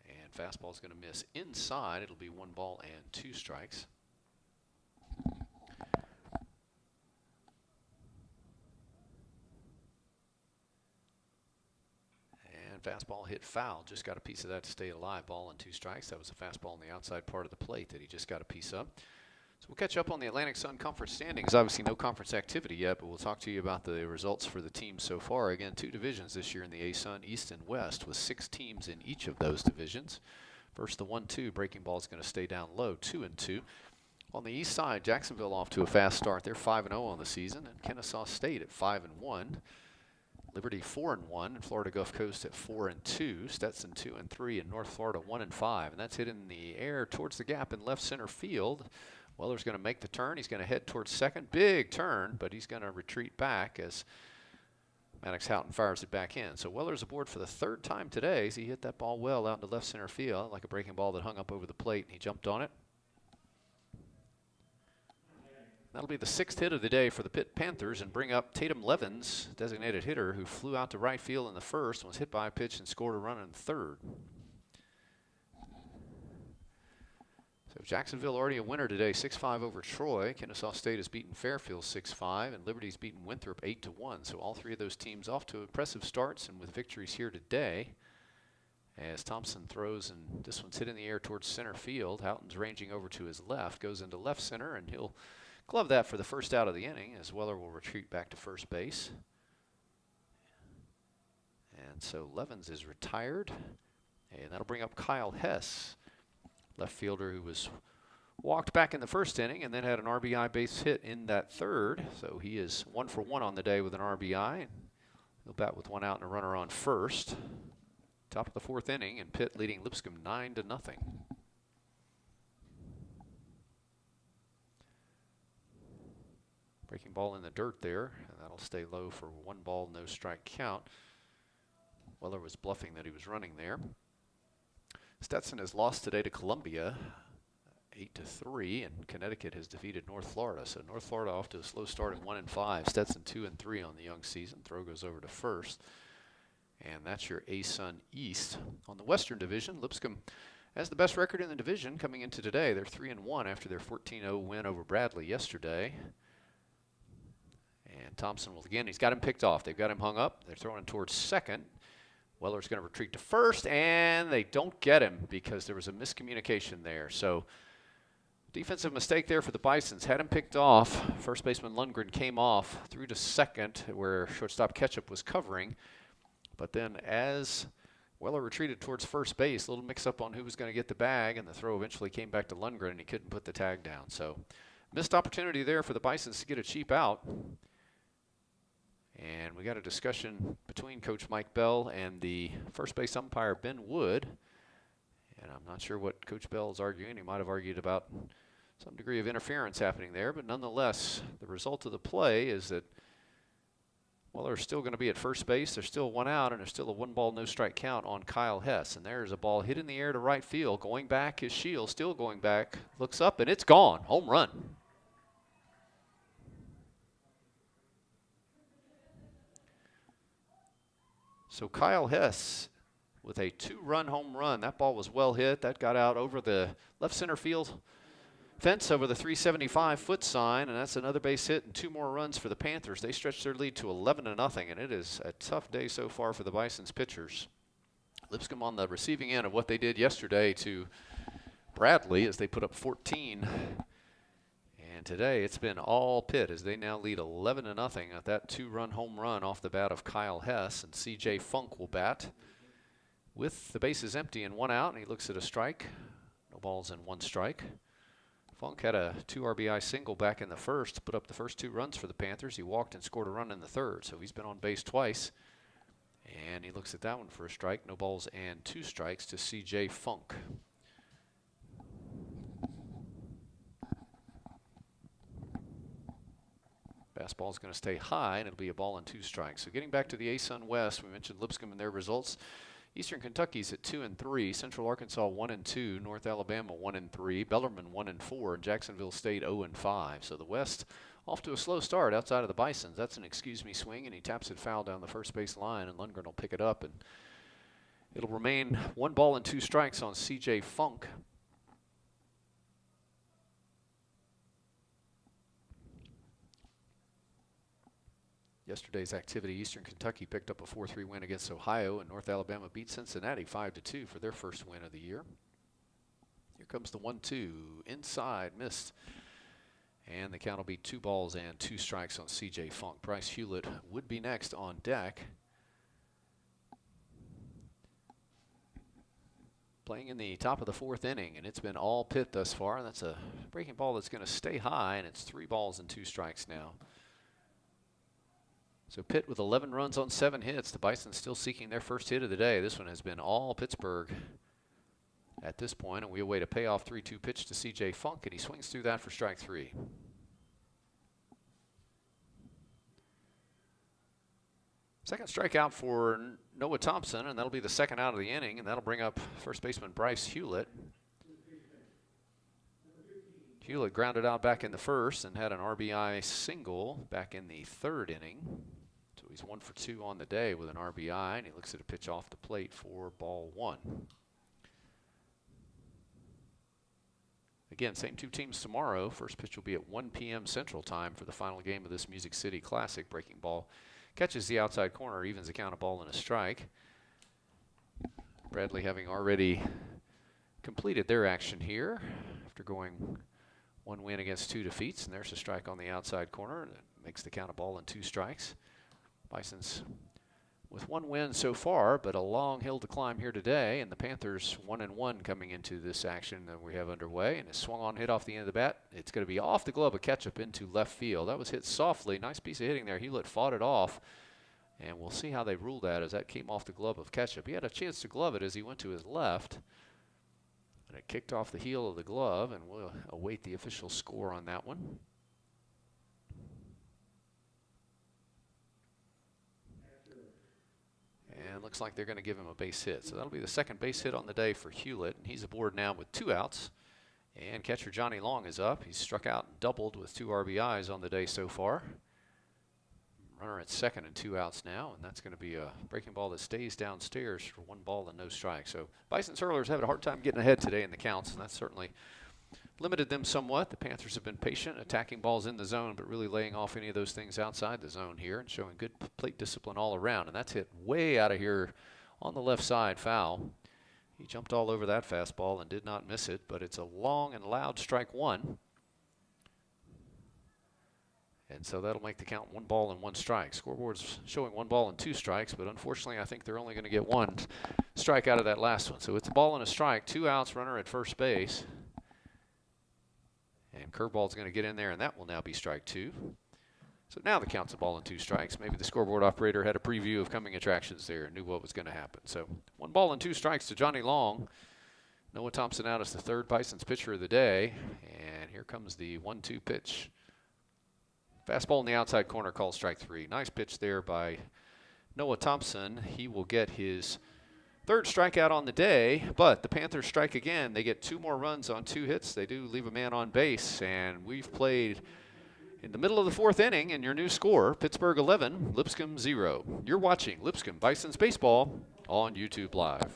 And fastball's going to miss inside. It'll be 1 ball and 2 strikes. And fastball hit foul. Just got a piece of that to stay alive. Ball and 2 strikes. That was a fastball on the outside part of the plate that he just got a piece of. So we'll catch up on the Atlantic Sun Conference standings. Obviously no conference activity yet, but we'll talk to you about the results for the teams so far. Again, 2 divisions this year in the A-Sun, East and West, with 6 teams in each of those divisions. First, the 1-2 breaking ball is going to stay down low, 2-2. On the east side, Jacksonville off to a fast start. They're 5-0 on the season, and Kennesaw State at 5-1. Liberty 4-1, and Florida Gulf Coast at 4-2. Stetson 2-3, and North Florida 1-5. And that's hit in the air towards the gap in left center field. Weller's going to make the turn. He's going to head towards second. Big turn, but he's going to retreat back as Maddox Houghton fires it back in. So Weller's aboard for the 3rd time today as he hit that ball well out into left center field, like a breaking ball that hung up over the plate, and he jumped on it. That'll be the 6th hit of the day for the Pitt Panthers, and bring up Tatum Levens, designated hitter, who flew out to right field in the 1st and was hit by a pitch and scored a run in the 3rd. So Jacksonville already a winner today, 6-5 over Troy. Kennesaw State has beaten Fairfield 6-5, and Liberty's beaten Winthrop 8-1. So all 3 of those teams off to impressive starts and with victories here today. As Thompson throws, and this one's hit in the air towards center field. Houghton's ranging over to his left, goes into left center, and he'll glove that for the first out of the inning, as Weller will retreat back to first base. And so Levens is retired, and that'll bring up Kyle Hess, left fielder who was walked back in the 1st inning and then had an RBI base hit in that 3rd. So he is 1 for 1 on the day with an RBI. He'll bat with 1 out and a runner on first. Top of the 4th inning, and Pitt leading Lipscomb 9-0. Breaking ball in the dirt there, and that'll stay low for 1 ball, no strike count. Weller was bluffing that he was running there. Stetson has lost today to Columbia, 8-3, and Connecticut has defeated North Florida. So North Florida off to a slow start at 1-5. Stetson 2-3 on the young season. Throw goes over to first. And that's your ASUN East. On the Western Division, Lipscomb has the best record in the division coming into today. They're 3-1 after their 14-0 win over Bradley yesterday. And Thompson will again, he's got him picked off. They've got him hung up. They're throwing towards second. Weller's going to retreat to first, and they don't get him because there was a miscommunication there. So defensive mistake there for the Bisons. Had him picked off. First baseman Lundgren came off through to second where shortstop Ketchup was covering. But then as Weller retreated towards first base, a little mix-up on who was going to get the bag, and the throw eventually came back to Lundgren, and he couldn't put the tag down. So missed opportunity there for the Bisons to get a cheap out. And we got a discussion between Coach Mike Bell and the first base umpire, Ben Wood. And I'm not sure what Coach Bell is arguing. He might have argued about some degree of interference happening there. But nonetheless, the result of the play is that Weller's still going to be at first base. There's still 1 out, and there's still a 1 ball, no strike count on Kyle Hess. And there's a ball hit in the air to right field. Going back, his shield still going back. Looks up, and it's gone. Home run. So Kyle Hess with a 2-run home run. That ball was well hit. That got out over the left center field fence over the 375-foot sign, and that's another base hit and 2 more runs for the Panthers. They stretched their lead to 11-0, and it is a tough day so far for the Bison's pitchers. Lipscomb on the receiving end of what they did yesterday to Bradley as they put up 14. And today it's been all Pitt as they now lead 11-0 at that 2-run home run off the bat of Kyle Hess. And C.J. Funk will bat with the bases empty and 1 out, and he looks at a strike. No balls and 1 strike. Funk had a 2 RBI single back in the first to put up the first 2 runs for the Panthers. He walked and scored a run in the third, so he's been on base twice. And he looks at that one for a strike. No balls and 2 strikes to C.J. Funk. Fastball is going to stay high, and it'll be a ball and 2 strikes. So getting back to the ASUN West, we mentioned Lipscomb and their results. Eastern Kentucky's at 2-3, Central Arkansas 1-2, North Alabama 1-3, Bellarmine 1-4, and Jacksonville State 0-5. So the West off to a slow start outside of the Bisons. That's an excuse me swing, and he taps it foul down the first base line, and Lundgren will pick it up, and it'll remain 1 ball and 2 strikes on C.J. Funk. Yesterday's activity, Eastern Kentucky picked up a 4-3 win against Ohio, and North Alabama beat Cincinnati 5-2 for their first win of the year. Here comes the 1-2, inside, missed. And the count will be 2 balls and 2 strikes on C.J. Funk. Bryce Hewlett would be next on deck. Playing in the top of the 4th inning, and it's been all Pitt thus far. And that's a breaking ball that's going to stay high, and it's 3 balls and 2 strikes now. So Pitt with 11 runs on 7 hits. The Bisons still seeking their first hit of the day. This one has been all Pittsburgh at this point, and we await a payoff 3-2 pitch to C.J. Funk, and he swings through that for strike 3. Second strikeout for Noah Thompson, and that'll be the 2nd out of the inning, and that'll bring up first baseman Bryce Hewlett. Hewlett grounded out back in the first and had an RBI single back in the 3rd inning. So he's 1 for 2 on the day with an RBI, and he looks at a pitch off the plate for ball 1. Again, same 2 teams tomorrow. First pitch will be at 1 p.m. Central Time for the final game of this Music City Classic. Breaking ball catches the outside corner, evens the count, a ball and a strike. Bradley having already completed their action here after going 1 win against 2 defeats, and there's a strike on the outside corner. That makes the count a ball and 2 strikes. Bisons with 1 win so far, but a long hill to climb here today, and the Panthers 1-1 coming into this action that we have underway, and a swung on hit off the end of the bat. It's going to be off the glove of Ketchup into left field. That was hit softly. Nice piece of hitting there. Hewlett fought it off, and we'll see how they rule that as that came off the glove of Ketchup. He had a chance to glove it as he went to his left, and it kicked off the heel of the glove, and we'll await the official score on that one. looks like they're going to give him a base hit. So that'll be the second base hit on the day for Hewlett. And he's aboard now with 2 outs. And catcher Johnny Long is up. He's struck out and doubled with 2 RBIs on the day so far. Runner at second and 2 outs now, and that's going to be a breaking ball that stays downstairs for 1 ball and no strike. So Bison's hurlers having a hard time getting ahead today in the counts, and that's certainly limited them somewhat. The Panthers have been patient, attacking balls in the zone, but really laying off any of those things outside the zone here and showing good plate discipline all around. And that's hit way out of here on the left side, foul. He jumped all over that fastball and did not miss it, but it's a long and loud strike 1. And so that'll make the count 1 ball and 1 strike. Scoreboard's showing 1 ball and 2 strikes, but unfortunately I think they're only going to get 1 strike out of that last one. So it's a ball and a strike, 2 outs, runner at first base. And curveball's going to get in there, and that will now be strike 2. So now the count's a ball and 2 strikes. Maybe the scoreboard operator had a preview of coming attractions there and knew what was going to happen. So 1 ball and 2 strikes to Johnny Long. Noah Thompson out as the 3rd Bison's pitcher of the day. And here comes the 1-2 pitch. Fastball in the outside corner, called strike 3. Nice pitch there by Noah Thompson. He will get his 3rd strikeout on the day, but the Panthers strike again. They get 2 more runs on 2 hits. They do leave a man on base, and we've played in the middle of the 4th inning, and your new score, Pittsburgh 11, Lipscomb 0. You're watching Lipscomb Bison's Baseball on YouTube Live.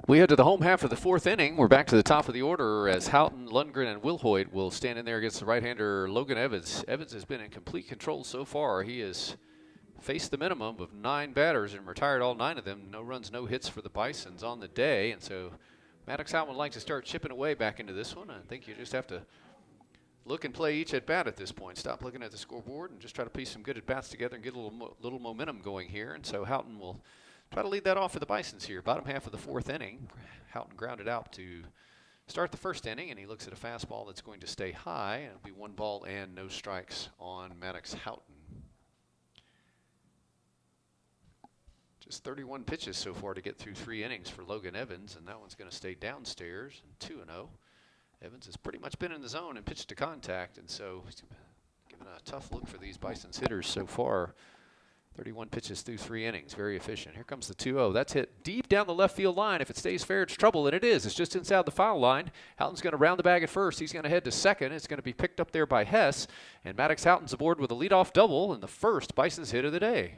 We head to the home half of the 4th inning. We're back to the top of the order as Houghton, Lundgren, and Wilhoit will stand in there against the right-hander Logan Evans. Evans has been in complete control so far. He has faced the minimum of 9 batters and retired all 9 of them. No runs, no hits for the Bisons on the day. And so Maddox Houghton would like to start chipping away back into this one. I think you just have to look and play each at-bat at this point. Stop looking at the scoreboard and just try to piece some good at-bats together and get a little momentum going here. And so Houghton will try to lead that off for the Bisons here. Bottom half of the 4th inning. Houghton grounded out to start the 1st inning, and he looks at a fastball that's going to stay high. And it'll be 1 ball and no strikes on Maddox Houghton. Just 31 pitches so far to get through 3 innings for Logan Evans, and that one's going to stay downstairs and 2-0. Evans has pretty much been in the zone and pitched to contact, and so he's given a tough look for these Bison's hitters so far. 31 pitches through 3 innings. Very efficient. Here comes the 2-0. That's hit deep down the left field line. If it stays fair, it's trouble, and it is. It's just inside the foul line. Houghton's going to round the bag at first. He's going to head to second. It's going to be picked up there by Hess, and Maddox Houghton's aboard with a leadoff double and the first Bison's hit of the day.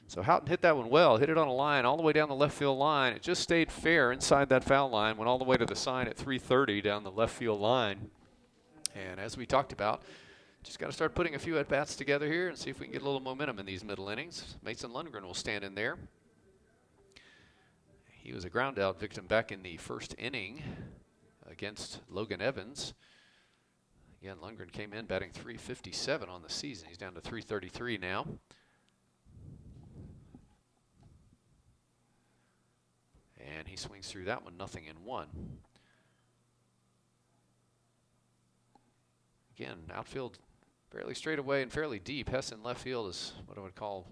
So Houghton hit that one well. Hit it on a line all the way down the left field line. It just stayed fair inside that foul line. Went all the way to the sign at 330 down the left field line. And as we talked about, just got to start putting a few at-bats together here and see if we can get a little momentum in these middle innings. Mason Lundgren will stand in there. He was a ground-out victim back in the 1st inning against Logan Evans. Again, Lundgren came in batting .357 on the season. He's down to .333 now. And he swings through that one, 0-1. Again, outfield fairly straight away and fairly deep. Hess in left field is what I would call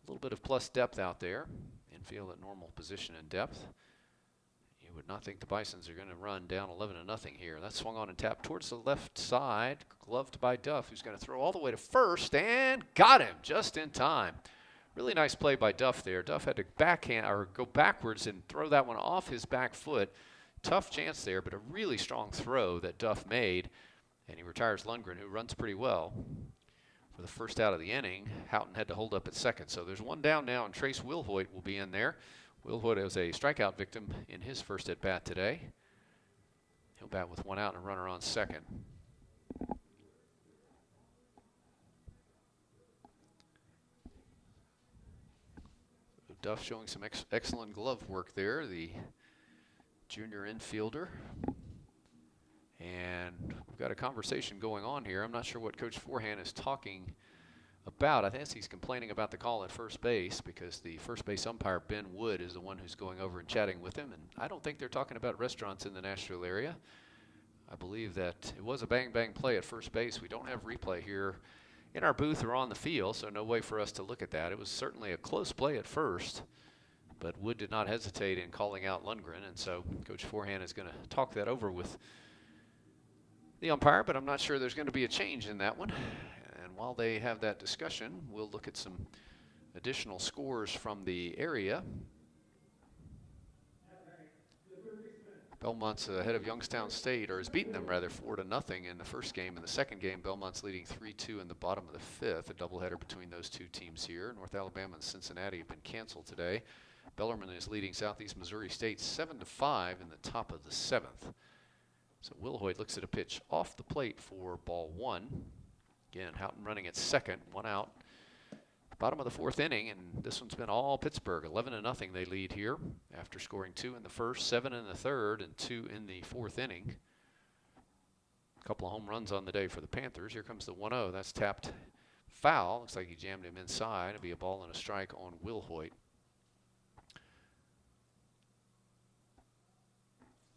A little bit of plus depth out there. Infield at normal position and depth. You would not think the Bisons are going to run down 11-0 here. That swung on and tapped towards the left side, gloved by Duff, who's going to throw all the way to first, and got him just in time. Really nice play by Duff there. Duff had to backhand or go backwards and throw that one off his back foot. Tough chance there, but a really strong throw that Duff made, and he retires Lundgren, who runs pretty well. For the first out of the inning, Houghton had to hold up at second. So there's one down now, and Trace Wilhoit will be in there. Wilhoit was a strikeout victim in his first at-bat today. He'll bat with one out and a runner on second. Duff showing some excellent glove work there, the junior infielder. And we've got a conversation going on here. I'm not sure what Coach Forehand is talking about. I think he's complaining about the call at first base because the first base umpire, Ben Wood, is the one who's going over and chatting with him. And I don't think they're talking about restaurants in the Nashville area. I believe that it was a bang-bang play at first base. We don't have replay here in our booth or on the field, so no way for us to look at that. It was certainly a close play at first, but Wood did not hesitate in calling out Lundgren. And so Coach Forehand is going to talk that over with the umpire, but I'm not sure there's going to be a change in that one. And while they have that discussion, we'll look at some additional scores from the area. Belmont's ahead of Youngstown State, or has beaten them rather 4-0 in the first game. In the second game, Belmont's leading 3-2 in the bottom of the fifth. A doubleheader between those two teams here. North Alabama and Cincinnati have been canceled today. Bellarmine is leading Southeast Missouri State 7-5 in the top of the seventh. So Wilhoit looks at a pitch off the plate for ball one. Again, Houghton running at second, one out. Bottom of the fourth inning, and this one's been all Pittsburgh. 11-0 they lead here after scoring 2 in the first, 7 in the third, and 2 in the fourth inning. A couple of home runs on the day for the Panthers. Here comes the 1-0. That's tapped foul. Looks like he jammed him inside. It'll be a ball and a strike on Wilhoit.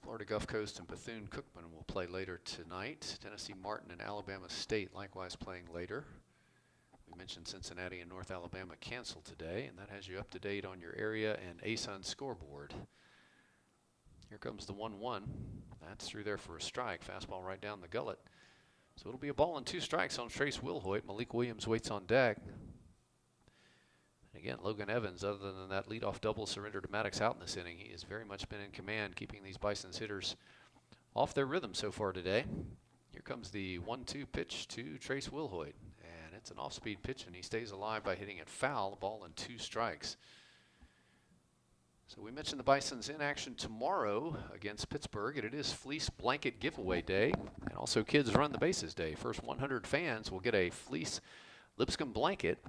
Florida Gulf Coast and Bethune-Cookman will play later tonight. Tennessee Martin and Alabama State likewise playing later. We mentioned Cincinnati and North Alabama canceled today, and that has you up to date on your area and ASUN scoreboard. Here comes the 1-1. That's through there for a strike. Fastball right down the gullet. So it'll be a ball and 2 strikes on Trace Wilhoit. Malik Williams waits on deck. Again, Logan Evans, other than that leadoff double surrender to Maddox out in this inning, he has very much been in command, keeping these Bison's hitters off their rhythm so far today. Here comes the 1-2 pitch to Trace Wilhoit, and it's an off-speed pitch, and he stays alive by hitting it foul, a ball and 2 strikes. So we mentioned the Bison's in action tomorrow against Pittsburgh, and it is Fleece Blanket Giveaway Day, and also Kids Run the Bases Day. First 100 fans will get a Fleece Lipscomb blanket,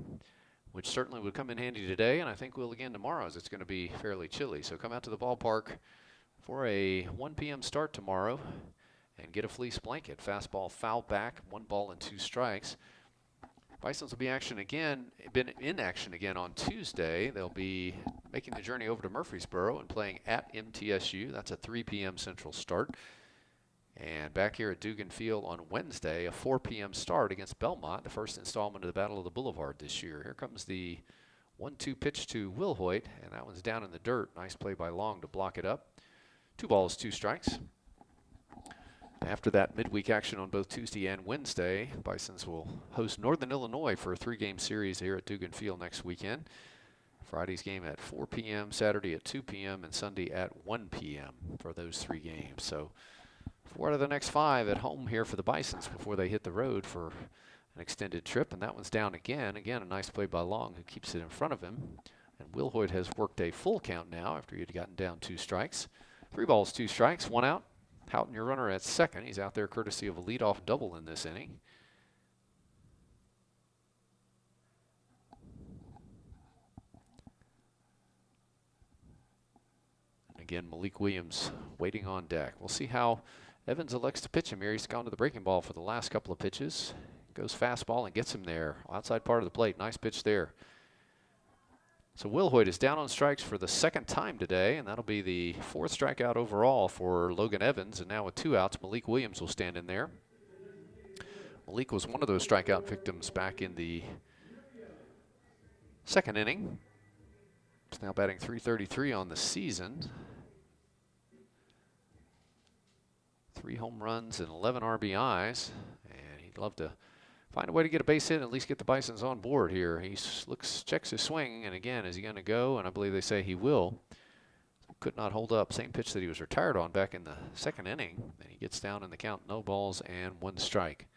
which certainly would come in handy today, and I think will again tomorrow as it's going to be fairly chilly. So come out to the ballpark for a 1 p.m. start tomorrow and get a fleece blanket. Fastball foul back, 1 ball and 2 strikes. Bisons will be been in action again on Tuesday. They'll be making the journey over to Murfreesboro and playing at MTSU. That's a 3 p.m. Central start. And back here at Dugan Field on Wednesday, a 4 p.m. start against Belmont, the first installment of the Battle of the Boulevard this year. Here comes the 1-2 pitch to Wilhoit, and that one's down in the dirt. Nice play by Long to block it up. 2 balls, 2 strikes. After that midweek action on both Tuesday and Wednesday, Bisons will host Northern Illinois for a 3-game series here at Dugan Field next weekend. Friday's game at 4 p.m., Saturday at 2 p.m., and Sunday at 1 p.m. for those 3 games. So 4 out of the next 5 at home here for the Bisons before they hit the road for an extended trip. And that one's down again. Again, a nice play by Long, who keeps it in front of him. And Wilhoit has worked a full count now after he had gotten down 2 strikes. 3 balls, 2 strikes, 1 out. Houghton, your runner at second. He's out there courtesy of a leadoff double in this inning. And again, Malik Williams waiting on deck. We'll see how Evans elects to pitch him here. He's gone to the breaking ball for the last couple of pitches. Goes fastball and gets him there. Outside part of the plate. Nice pitch there. So Wilhoit is down on strikes for the 2nd time today, and that'll be the 4th strikeout overall for Logan Evans. And now with 2 outs, Malik Williams will stand in there. Malik was one of those strikeout victims back in the Second inning. He's now batting .333 on the season. 3 home runs and 11 RBIs. And he'd love to find a way to get a base hit and at least get the Bisons on board here. He checks his swing, and again, is he going to go? And I believe they say he will. Could not hold up. Same pitch that he was retired on back in the second inning. And he gets down in the count, no balls and 1 strike.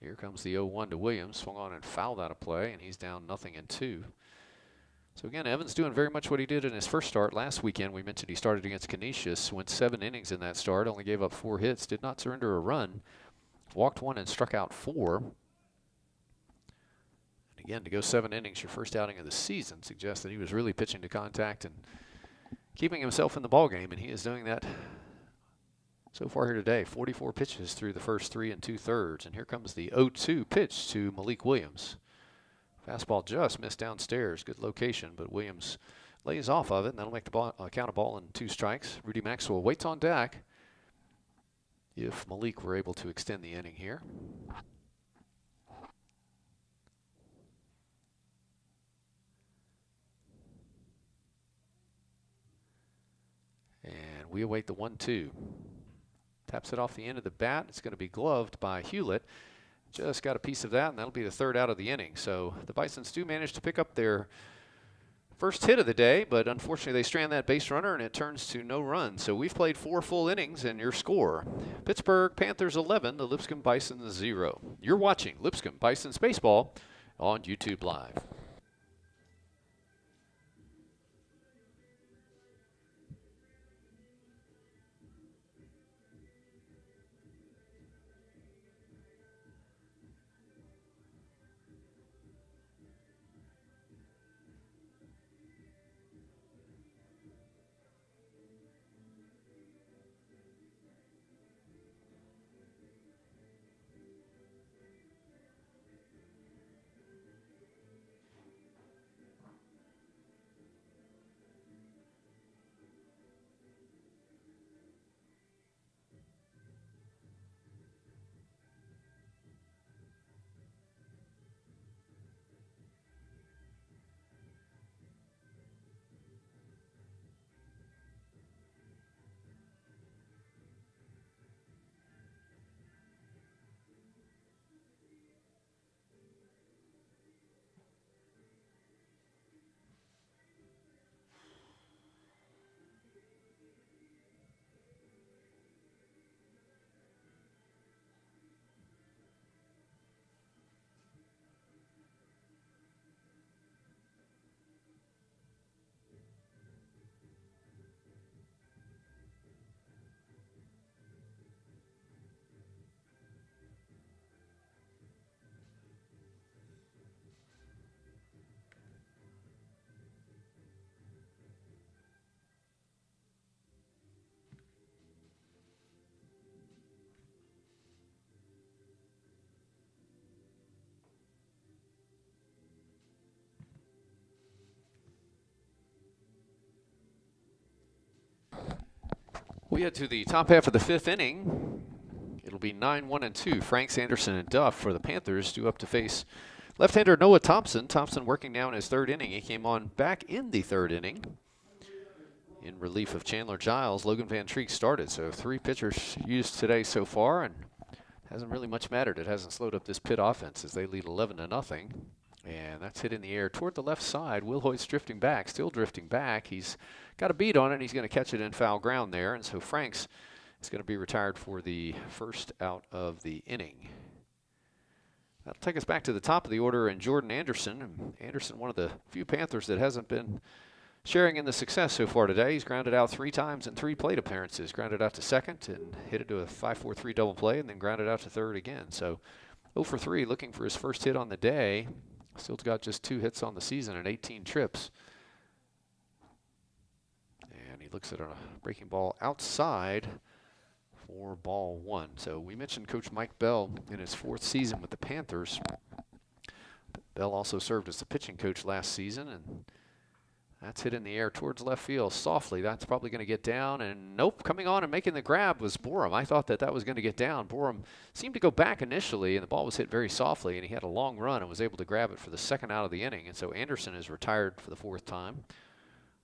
Here comes the 0-1 to Williams. Swung on and fouled out of play, and he's down 0-2. So again, Evans doing very much what he did in his first start last weekend. We mentioned he started against Canisius, went 7 innings in that start, only gave up 4 hits, did not surrender a run, walked 1 and struck out 4. And again, to go 7 innings, your first outing of the season, suggests that he was really pitching to contact and keeping himself in the ballgame, and he is doing that so far here today. 44 pitches through the first 3 2/3. And here comes the 0-2 pitch to Malik Williams. Fastball just missed downstairs. Good location, but Williams lays off of it, and that'll make the count a ball and 2 strikes. Rudy Maxwell waits on deck if Malik were able to extend the inning here. And we await the 1-2. Taps it off the end of the bat. It's going to be gloved by Hewlett. Just got a piece of that, and that'll be the 3rd out of the inning. So the Bisons do manage to pick up their first hit of the day, but unfortunately they strand that base runner, and it turns to no run. So we've played 4 full innings, and your score, Pittsburgh Panthers 11, the Lipscomb Bisons 0. You're watching Lipscomb Bisons Baseball on YouTube Live. We head to the top half of the 5th inning. It'll be 9-1-2. Franks, Anderson, and Duff for the Panthers due up to face left-hander Noah Thompson. Thompson working down his 3rd inning. He came on back in the 3rd inning in relief of Chandler Giles. Logan Van Treek started, so 3 pitchers used today so far, and hasn't really much mattered. It hasn't slowed up this Pitt offense as they lead 11-0. And that's hit in the air toward the left side. Will Hoyt's drifting back, still drifting back. He's got a beat on it, and he's going to catch it in foul ground there. And so Franks is going to be retired for the 1st out of the inning. That'll take us back to the top of the order, and Jordan Anderson. And Anderson, one of the few Panthers that hasn't been sharing in the success so far today. He's grounded out 3 times in 3 plate appearances. Grounded out to second and hit it to a 5-4-3 double play, and then grounded out to third again. So 0 for 3, looking for his first hit on the day. Still got just 2 hits on the season and 18 trips. And he looks at a breaking ball outside for ball 1. So we mentioned Coach Mike Bell in his 4th season with the Panthers. Bell also served as the pitching coach last season, and That's hit in the air towards left field softly. That's probably going to get down. And nope, coming on and making the grab was Borum. I thought that was going to get down. Borum seemed to go back initially, and the ball was hit very softly, and he had a long run and was able to grab it for the second out of the inning. And so Anderson is retired for the 4th time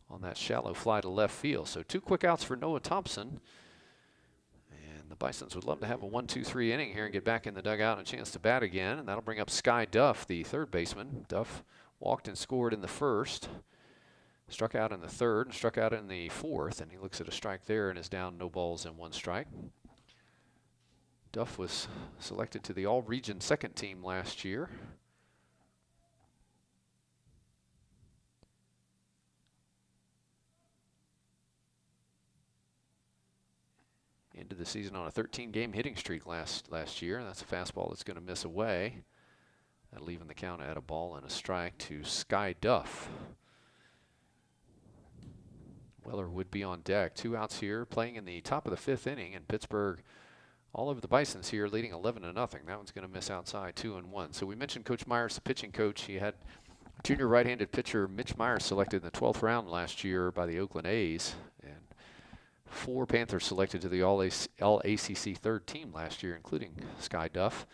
on that shallow fly to left field. So 2 quick outs for Noah Thompson. And the Bisons would love to have a 1-2-3 inning here and get back in the dugout and a chance to bat again. And that'll bring up Sky Duff, the 3rd baseman. Duff walked and scored in the 1st. Struck out in the 3rd and struck out in the 4th, and he looks at a strike there and is down 0 balls and 1 strike. Duff was selected to the All-Region 2nd team last year. Ended the season on a 13-game hitting streak last year, and that's a fastball that's going to miss away. That'll leave the count at 1 ball and a strike to Sky Duff. Weller would be on deck. 2 outs here, playing in the top of the 5th inning, and Pittsburgh all over the Bisons here, leading 11-0. That one's going to miss outside, 2-1. So we mentioned Coach Myers, the pitching coach. He had junior right-handed pitcher Mitch Myers selected in the 12th round last year by the Oakland A's, and 4 Panthers selected to the All-ACC 3rd team last year, including Sky Duff.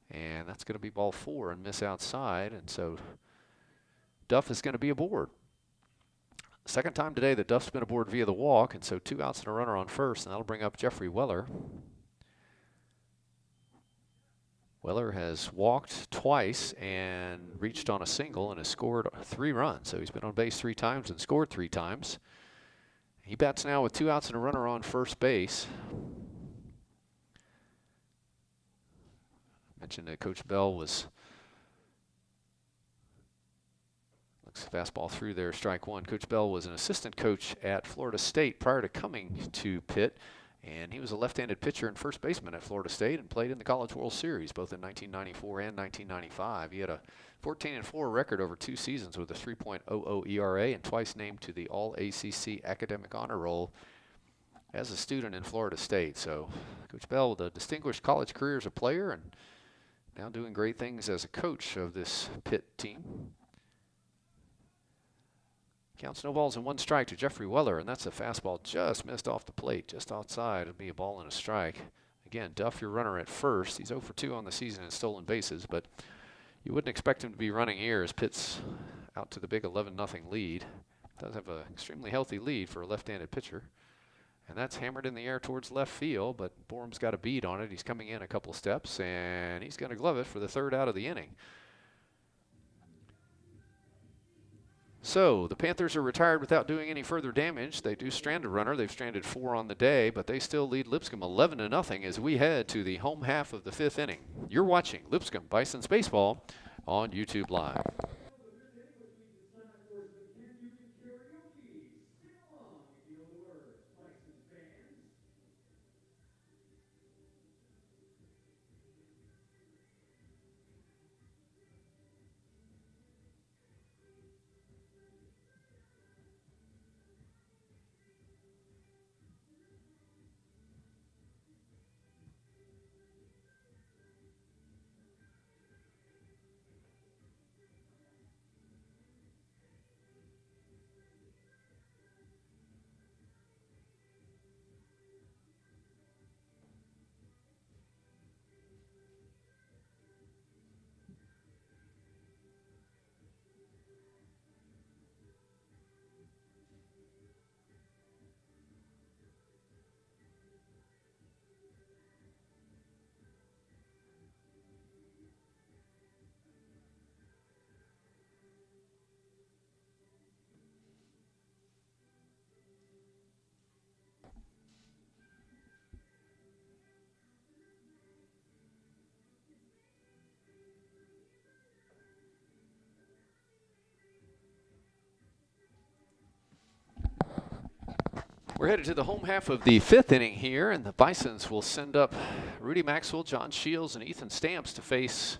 And that's going to be ball 4 and miss outside, and so Duff is going to be aboard. Second time today that Duff's been aboard via the walk, and so 2 outs and a runner on first, and that'll bring up Jeffrey Weller. Weller has walked twice and reached on a single and has scored 3 runs. So he's been on base 3 times and scored 3 times. He bats now with 2 outs and a runner on first base. I mentioned that Coach Bell was fastball through there, strike 1. Coach Bell was an assistant coach at Florida State prior to coming to Pitt, and he was a left-handed pitcher and first baseman at Florida State and played in the College World Series both in 1994 and 1995. He had a 14-4 record over 2 seasons with a 3.00 ERA and twice named to the All-ACC Academic Honor Roll as a student in Florida State. So Coach Bell with a distinguished college career as a player and now doing great things as a coach of this Pitt team. Counts 0 balls and 1 strike to Jeffrey Weller, and that's a fastball just missed off the plate, just outside. It'll be a ball and a strike. Again, Duff, your runner at first. He's 0 for 2 on the season in stolen bases, but you wouldn't expect him to be running here as Pitt's out to the big 11-0 lead. Does have an extremely healthy lead for a left-handed pitcher. And that's hammered in the air towards left field, but Borum's got a bead on it. He's coming in a couple steps, and he's going to glove it for the 3rd out of the inning. So the Panthers are retired without doing any further damage. They do strand a runner. They've stranded 4 on the day, but they still lead Lipscomb 11-0 as we head to the home half of the 5th inning. You're watching Lipscomb Bisons Baseball on YouTube Live. We're headed to the home half of the 5th inning here, and the Bisons will send up Rudy Maxwell, John Shields, and Ethan Stamps to face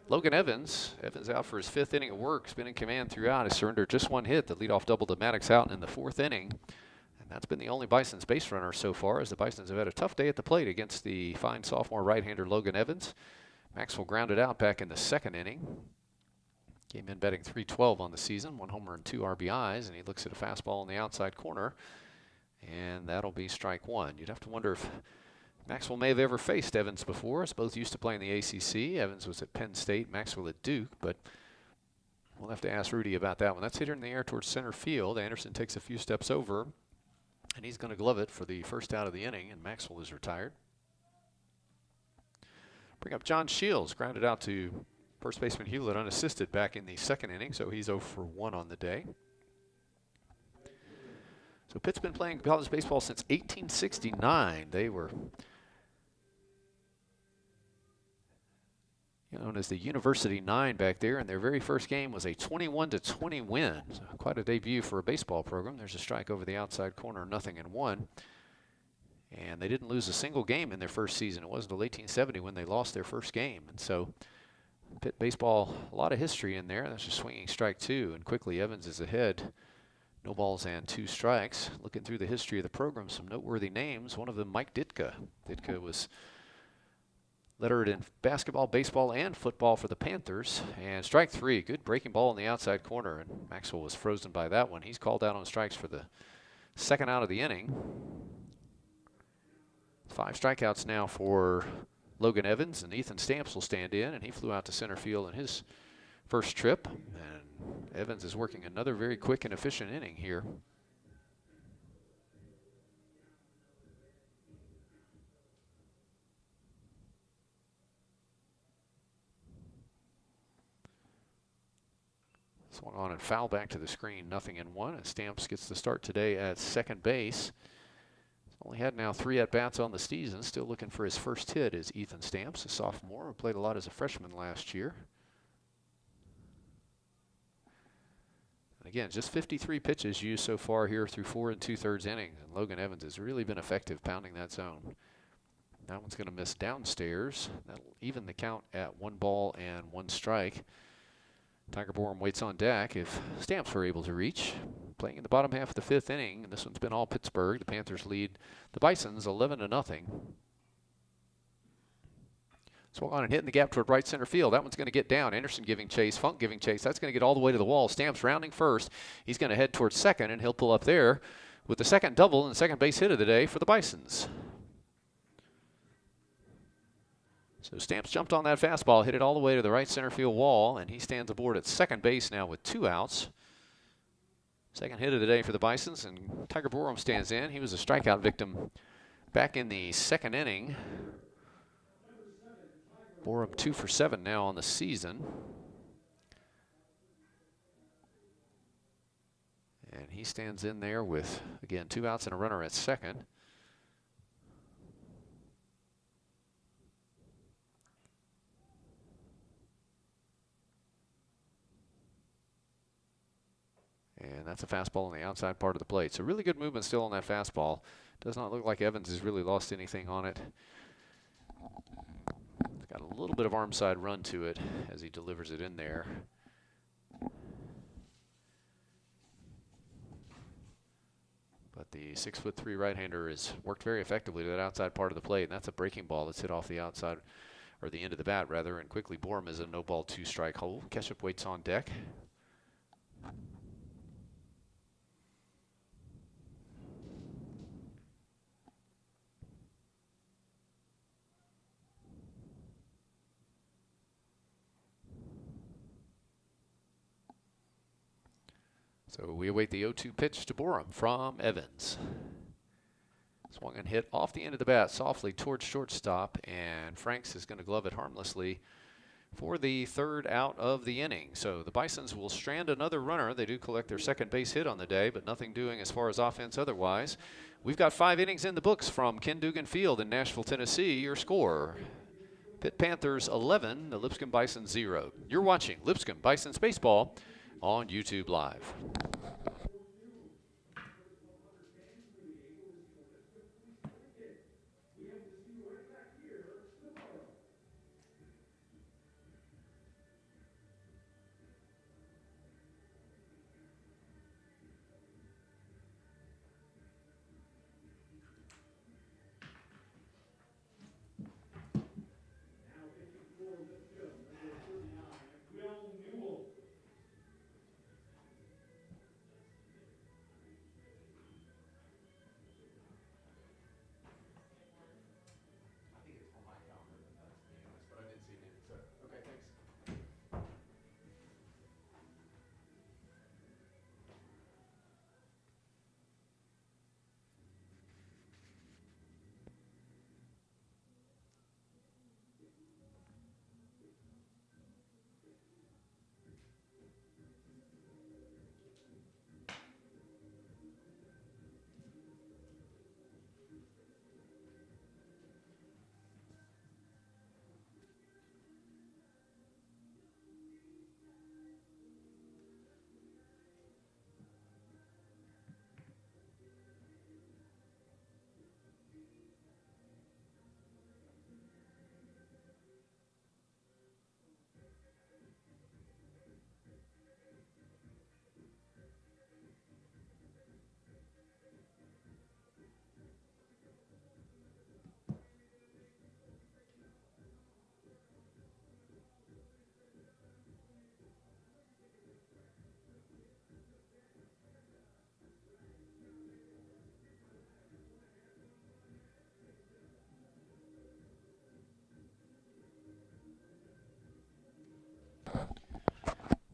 Logan Evans. Evans out for his 5th inning of work. He's been in command throughout. He surrendered just 1 hit. The leadoff double to Maddox out in the 4th inning. And that's been the only Bisons base runner so far, as the Bisons have had a tough day at the plate against the fine sophomore right-hander Logan Evans. Maxwell grounded out back in the 2nd inning. Came in batting .312 on the season, 1 homer and 2 RBIs, and he looks at a fastball in the outside corner, and that'll be strike one. You'd have to wonder if Maxwell may have ever faced Evans before. As both used to play in the ACC. Evans was at Penn State, Maxwell at Duke, but we'll have to ask Rudy about that one. That's hit in the air towards center field. Anderson takes a few steps over, and he's going to glove it for the first out of the inning, and Maxwell is retired. Bring up John Shields, grounded out to first baseman Hewlett unassisted back in the second inning, so he's 0 for 1 on the day. So Pitt's been playing college baseball since 1869. They were known as the University Nine back there, and their very first game was a 21-20 win. So quite a debut for a baseball program. There's a strike over the outside corner, 0-1. And they didn't lose a single game in their first season. It wasn't until 1870 when they lost their first game. And so Pitt baseball, a lot of history in there. That's a swinging strike two, and quickly Evans is ahead. No balls and 2 strikes. Looking through the history of the program, some noteworthy names. One of them, Mike Ditka. Ditka was lettered in basketball, baseball, and football for the Panthers. And strike 3, good breaking ball in the outside corner, and Maxwell was frozen by that one. He's called out on strikes for the second out of the inning. 5 strikeouts now for Logan Evans, and Ethan Stamps will stand in, and he flew out to center field in his first trip. And Evans is working another very quick and efficient inning here. Swung on and foul back to the screen, 0-1, and Stamps gets the start today at second base. Only had now 3 at-bats on the season. Still looking for his first hit is Ethan Stamps, a sophomore who played a lot as a freshman last year. And again, just 53 pitches used so far here through 4 2/3 innings. And Logan Evans has really been effective pounding that zone. That one's going to miss downstairs. That'll even the count at 1 ball and 1 strike. Tiger Borum waits on deck if Stamps were able to reach. Playing in the bottom half of the 5th inning, and this one's been all Pittsburgh. The Panthers lead the Bisons 11-0. Swung on and hit in the gap toward right center field. That one's going to get down. Anderson giving chase, Funk giving chase. That's going to get all the way to the wall. Stamps rounding first. He's going to head towards second, and he'll pull up there with the second double and the second base hit of the day for the Bisons. So Stamps jumped on that fastball, hit it all the way to the right center field wall, and he stands aboard at second base now with 2 outs. Second hit of the day for the Bisons, and Tiger Borum stands in. He was a strikeout victim back in the second inning. Borum 2 for 7 now on the season. And he stands in there with, again, 2 outs and a runner at second. And that's a fastball on the outside part of the plate. So really good movement still on that fastball. Does not look like Evans has really lost anything on it. It's got a little bit of arm side run to it as he delivers it in there. But the 6'3" right-hander has worked very effectively to that outside part of the plate. And that's a breaking ball that's hit off the outside, or the end of the bat rather. And quickly Borum is a no ball 2 strike hole. Ketchup waits on deck. So we await the 0-2 pitch to Borum from Evans. Swung and hit off the end of the bat softly towards shortstop, and Franks is going to glove it harmlessly for the 3rd out of the inning. So the Bisons will strand another runner. They do collect their second base hit on the day, but nothing doing as far as offense otherwise. We've got 5 innings in the books from Ken Dugan Field in Nashville, Tennessee. Your score: Pitt Panthers 11, the Lipscomb Bisons 0. You're watching Lipscomb Bisons Baseball on YouTube Live.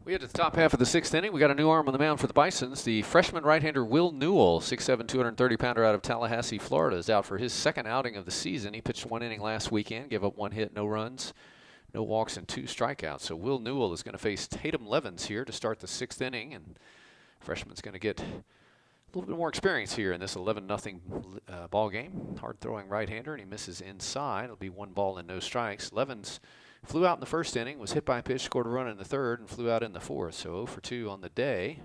We get to the top half of the sixth inning. We got a new arm on the mound for the Bisons. The freshman right-hander Will Newell, 6'7", 230-pounder out of Tallahassee, Florida, is out for his second outing of the season. He pitched one inning last weekend, gave up one hit, no runs, no walks, and 2 strikeouts. So Will Newell is going to face Tatum Levens here to start the sixth inning, and freshman's going to get a little bit more experience here in this 11-0 ball game. Hard-throwing right-hander, and he misses inside. It'll be 1 ball and no strikes. Levens flew out in the first inning, was hit by a pitch, scored a run in the third, and flew out in the fourth. So 0 for 2 on the day.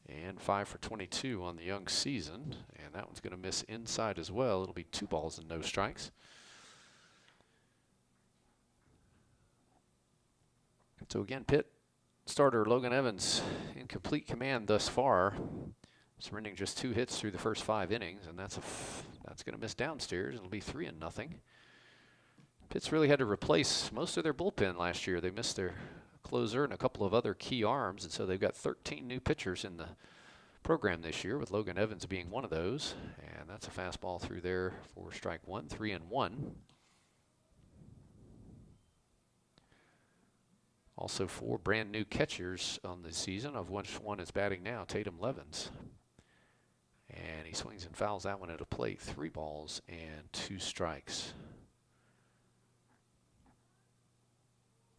And 5 for 22 on the young season. And that one's going to miss inside as well. It'll be 2 balls and no strikes. So again, Pitt starter Logan Evans in complete command thus far. Surrendering just 2 hits through the first 5 innings, and that's going to miss downstairs. It'll be 3-0. Pitt's really had to replace most of their bullpen last year. They missed their closer and a couple of other key arms, and so they've got 13 new pitchers in the program this year, with Logan Evans being one of those. And that's a fastball through there for strike 1, 3-1. Also 4 brand new catchers on the season, of which one is batting now, Tatum Levens. And he swings and fouls that one at a plate. 3 balls and 2 strikes.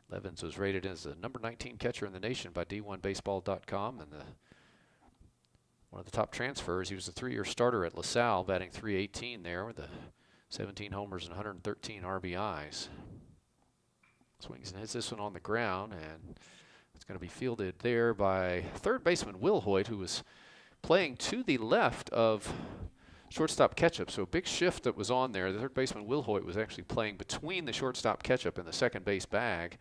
Levens was rated as the number 19 catcher in the nation by D1Baseball.com, and one of the top transfers. He was a 3-year starter at LaSalle, batting .318 there with 17 homers and 113 RBIs. Swings and hits this one on the ground, and it's going to be fielded there by third baseman Will Hoyt, who was playing to the left of shortstop Ketchup. So a big shift that was on there. The third baseman Will Hoyt was actually playing between the shortstop Ketchup and the second base bag.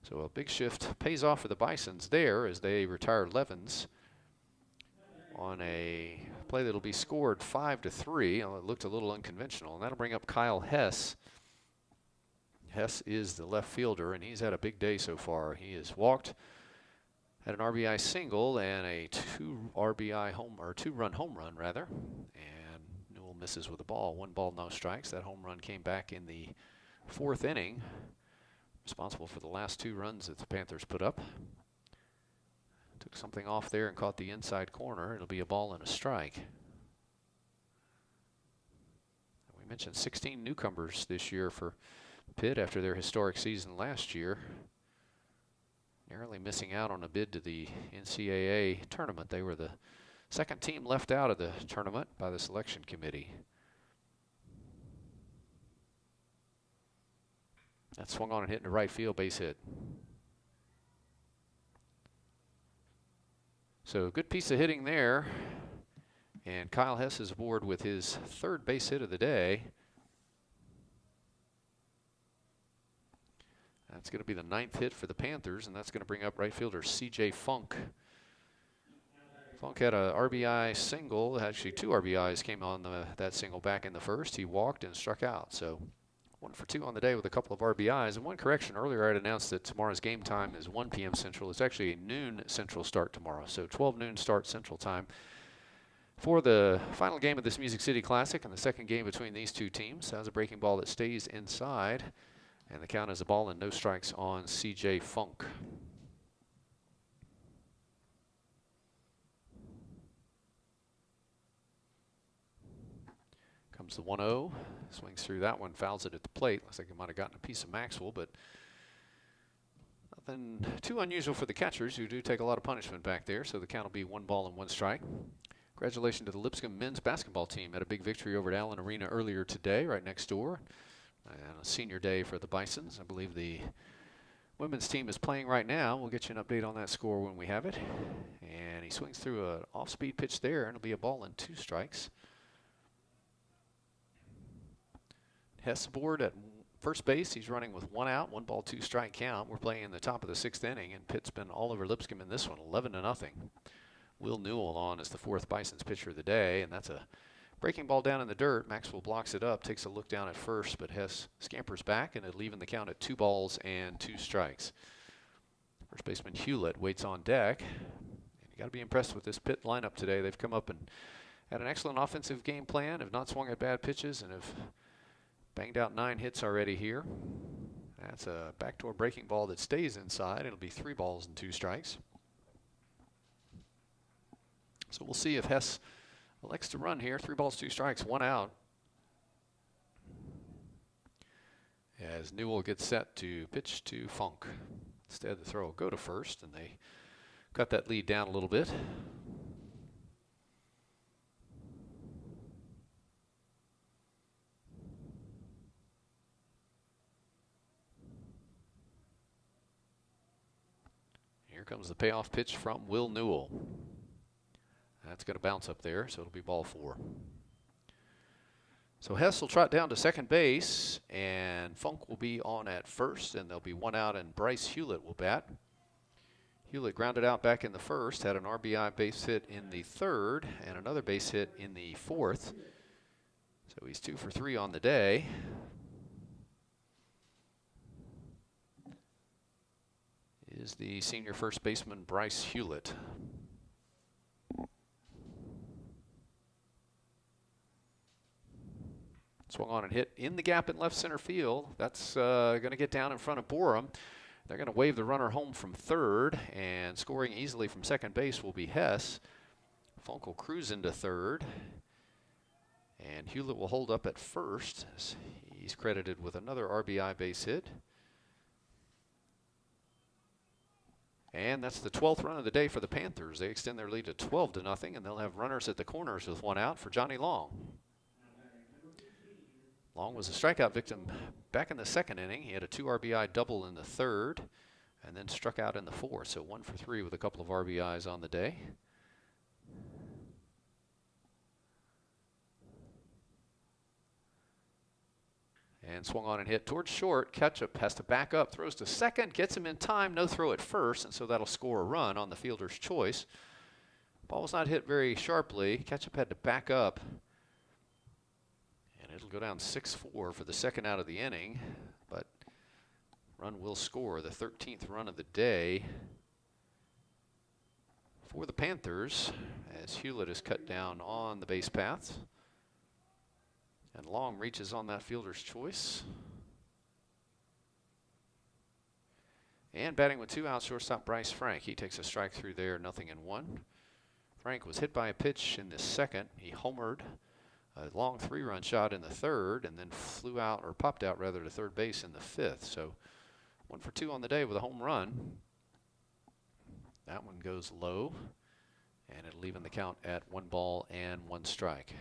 So a big shift pays off for the Bisons there as they retire Levens on a play that'll be scored 5-3. It looked a little unconventional, and that'll bring up Kyle Hess. Hess is the left fielder, and he's had a big day so far. He has walked, had an RBI single and a 2-run home run rather. And Newell misses with the ball. 1 ball, no strikes. That home run came back in the 4th inning, responsible for the last 2 runs that the Panthers put up. Took something off there and caught the inside corner. It'll be a ball and a strike. We mentioned 16 newcomers this year for Pitt after their historic season last year. Narrowly missing out on a bid to the NCAA tournament. They were the second team left out of the tournament by the selection committee. That swung on and hit into right field, base hit. So good piece of hitting there. And Kyle Hess is aboard with his 3rd base hit of the day. That's going to be the 9th hit for the Panthers, and that's going to bring up right fielder C.J. Funk. Funk had a RBI single. Actually, 2 RBIs came on that single back in the first. He walked and struck out. So 1 for 2 on the day with a couple of RBIs. And one correction, earlier I had announced that tomorrow's game time is 1 p.m. Central. It's actually a noon Central start tomorrow. So 12 noon start Central time for the final game of this Music City Classic and the second game between these 2 teams. That's a breaking ball that stays inside. And the count is a ball and no strikes on C.J. Funk. Comes the 1-0. Swings through that one, fouls it at the plate. Looks like he might have gotten a piece of Maxwell, but nothing too unusual for the catchers, who do take a lot of punishment back there. So the count will be 1 ball and 1 strike. Congratulations to the Lipscomb men's basketball team. Had a big victory over at Allen Arena earlier today, right next door. And a senior day for the Bisons. I believe the women's team is playing right now. We'll get you an update on that score when we have it. And he swings through an off-speed pitch there, and it'll be a ball and 2 strikes. Hess aboard at first base. He's running with 1 out, 1 ball, 2 strike count. We're playing in the top of the 6th inning, and Pitt's been all over Lipscomb in this one, 11-0. Will Newell on as the 4th Bisons pitcher of the day, and that's a breaking ball down in the dirt. Maxwell blocks it up, takes a look down at first, but Hess scampers back, and it'll leaving the count at 2 balls and 2 strikes. First baseman Hewlett waits on deck. And you got to be impressed with this Pitt lineup today. They've come up and had an excellent offensive game plan, have not swung at bad pitches, and have banged out 9 hits already here. That's a backdoor breaking ball that stays inside. It'll be 3 balls and 2 strikes. So we'll see if Hess elects to run here. 3 balls, 2 strikes, 1 out. As Newell gets set to pitch to Funk. Instead, the throw will go to first, and they cut that lead down a little bit. Here comes the payoff pitch from Will Newell. That's going to bounce up there, so it'll be ball 4. So Hess will trot down to second base, and Funk will be on at first, and there'll be 1 out, and Bryce Hewlett will bat. Hewlett grounded out back in the first, had an RBI base hit in the third, and another base hit in the fourth. So he's 2 for 3 on the day. Is the senior first baseman Bryce Hewlett. Swung on and hit in the gap in left center field. That's going to get down in front of Borum. They're going to wave the runner home from third, and scoring easily from second base will be Hess. Funk will cruise into third, and Hewlett will hold up at first. He's credited with another RBI base hit. And that's the 12th run of the day for the Panthers. They extend their lead to 12-0, and they'll have runners at the corners with 1 out for Johnny Long. Long was a strikeout victim back in the second inning. He had a 2 RBI double in the third and then struck out in the fourth. So 1 for 3 with a couple of RBIs on the day. And swung on and hit towards short. Ketchup has to back up, throws to second, gets him in time, no throw at first, and so that'll score a run on the fielder's choice. Ball was not hit very sharply. Ketchup had to back up. It'll go down 6-4 for the second out of the inning, but run will score, the 13th run of the day for the Panthers, as Hewlett is cut down on the base path. And Long reaches on that fielder's choice. And batting with 2 outs, shortstop Bryce Frank. He takes a strike through there, 0-1. Frank was hit by a pitch in the second. He homered. A long 3-run shot in the third, and then flew out, or popped out rather, to third base in the fifth. So 1 for 2 on the day with a home run. That one goes low, and it'll even the count at 1 ball and 1 strike.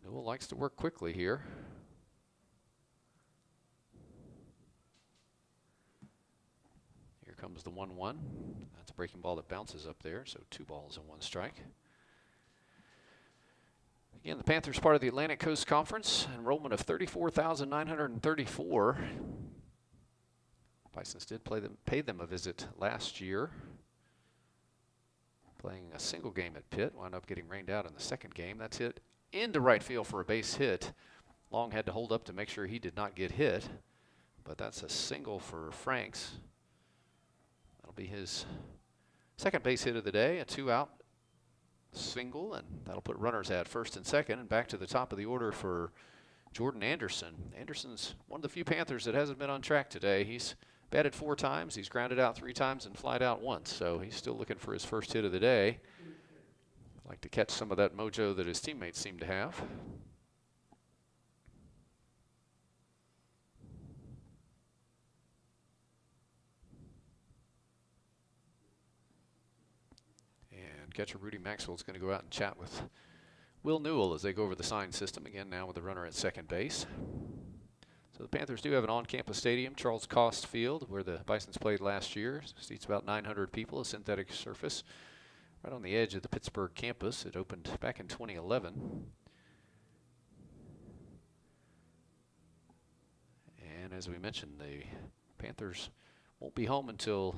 Newell likes to work quickly here. Here comes the 1-1. That's a breaking ball that bounces up there, so 2 balls and 1 strike. Again, the Panthers part of the Atlantic Coast Conference, enrollment of 34,934. Bisons did pay them a visit last year, playing a single game at Pitt, wound up getting rained out in the second game. That's hit into right field for a base hit. Long had to hold up to make sure he did not get hit, but that's a single for Franks. That'll be his second base hit of the day, a 2-out single, and that'll put runners at first and second, and back to the top of the order for Jordan Anderson. Anderson's one of the few Panthers that hasn't been on track today. He's batted 4 times, he's grounded out 3 times and flied out once, so he's still looking for his first hit of the day. Like to catch some of that mojo that his teammates seem to have. Catcher Rudy Maxwell is going to go out and chat with Will Newell as they go over the sign system again now with the runner at second base. So the Panthers do have an on-campus stadium, Charles Cost Field, where the Bisons played last year. Seats about 900 people, a synthetic surface right on the edge of the Pittsburgh campus. It opened back in 2011. And as we mentioned, the Panthers won't be home until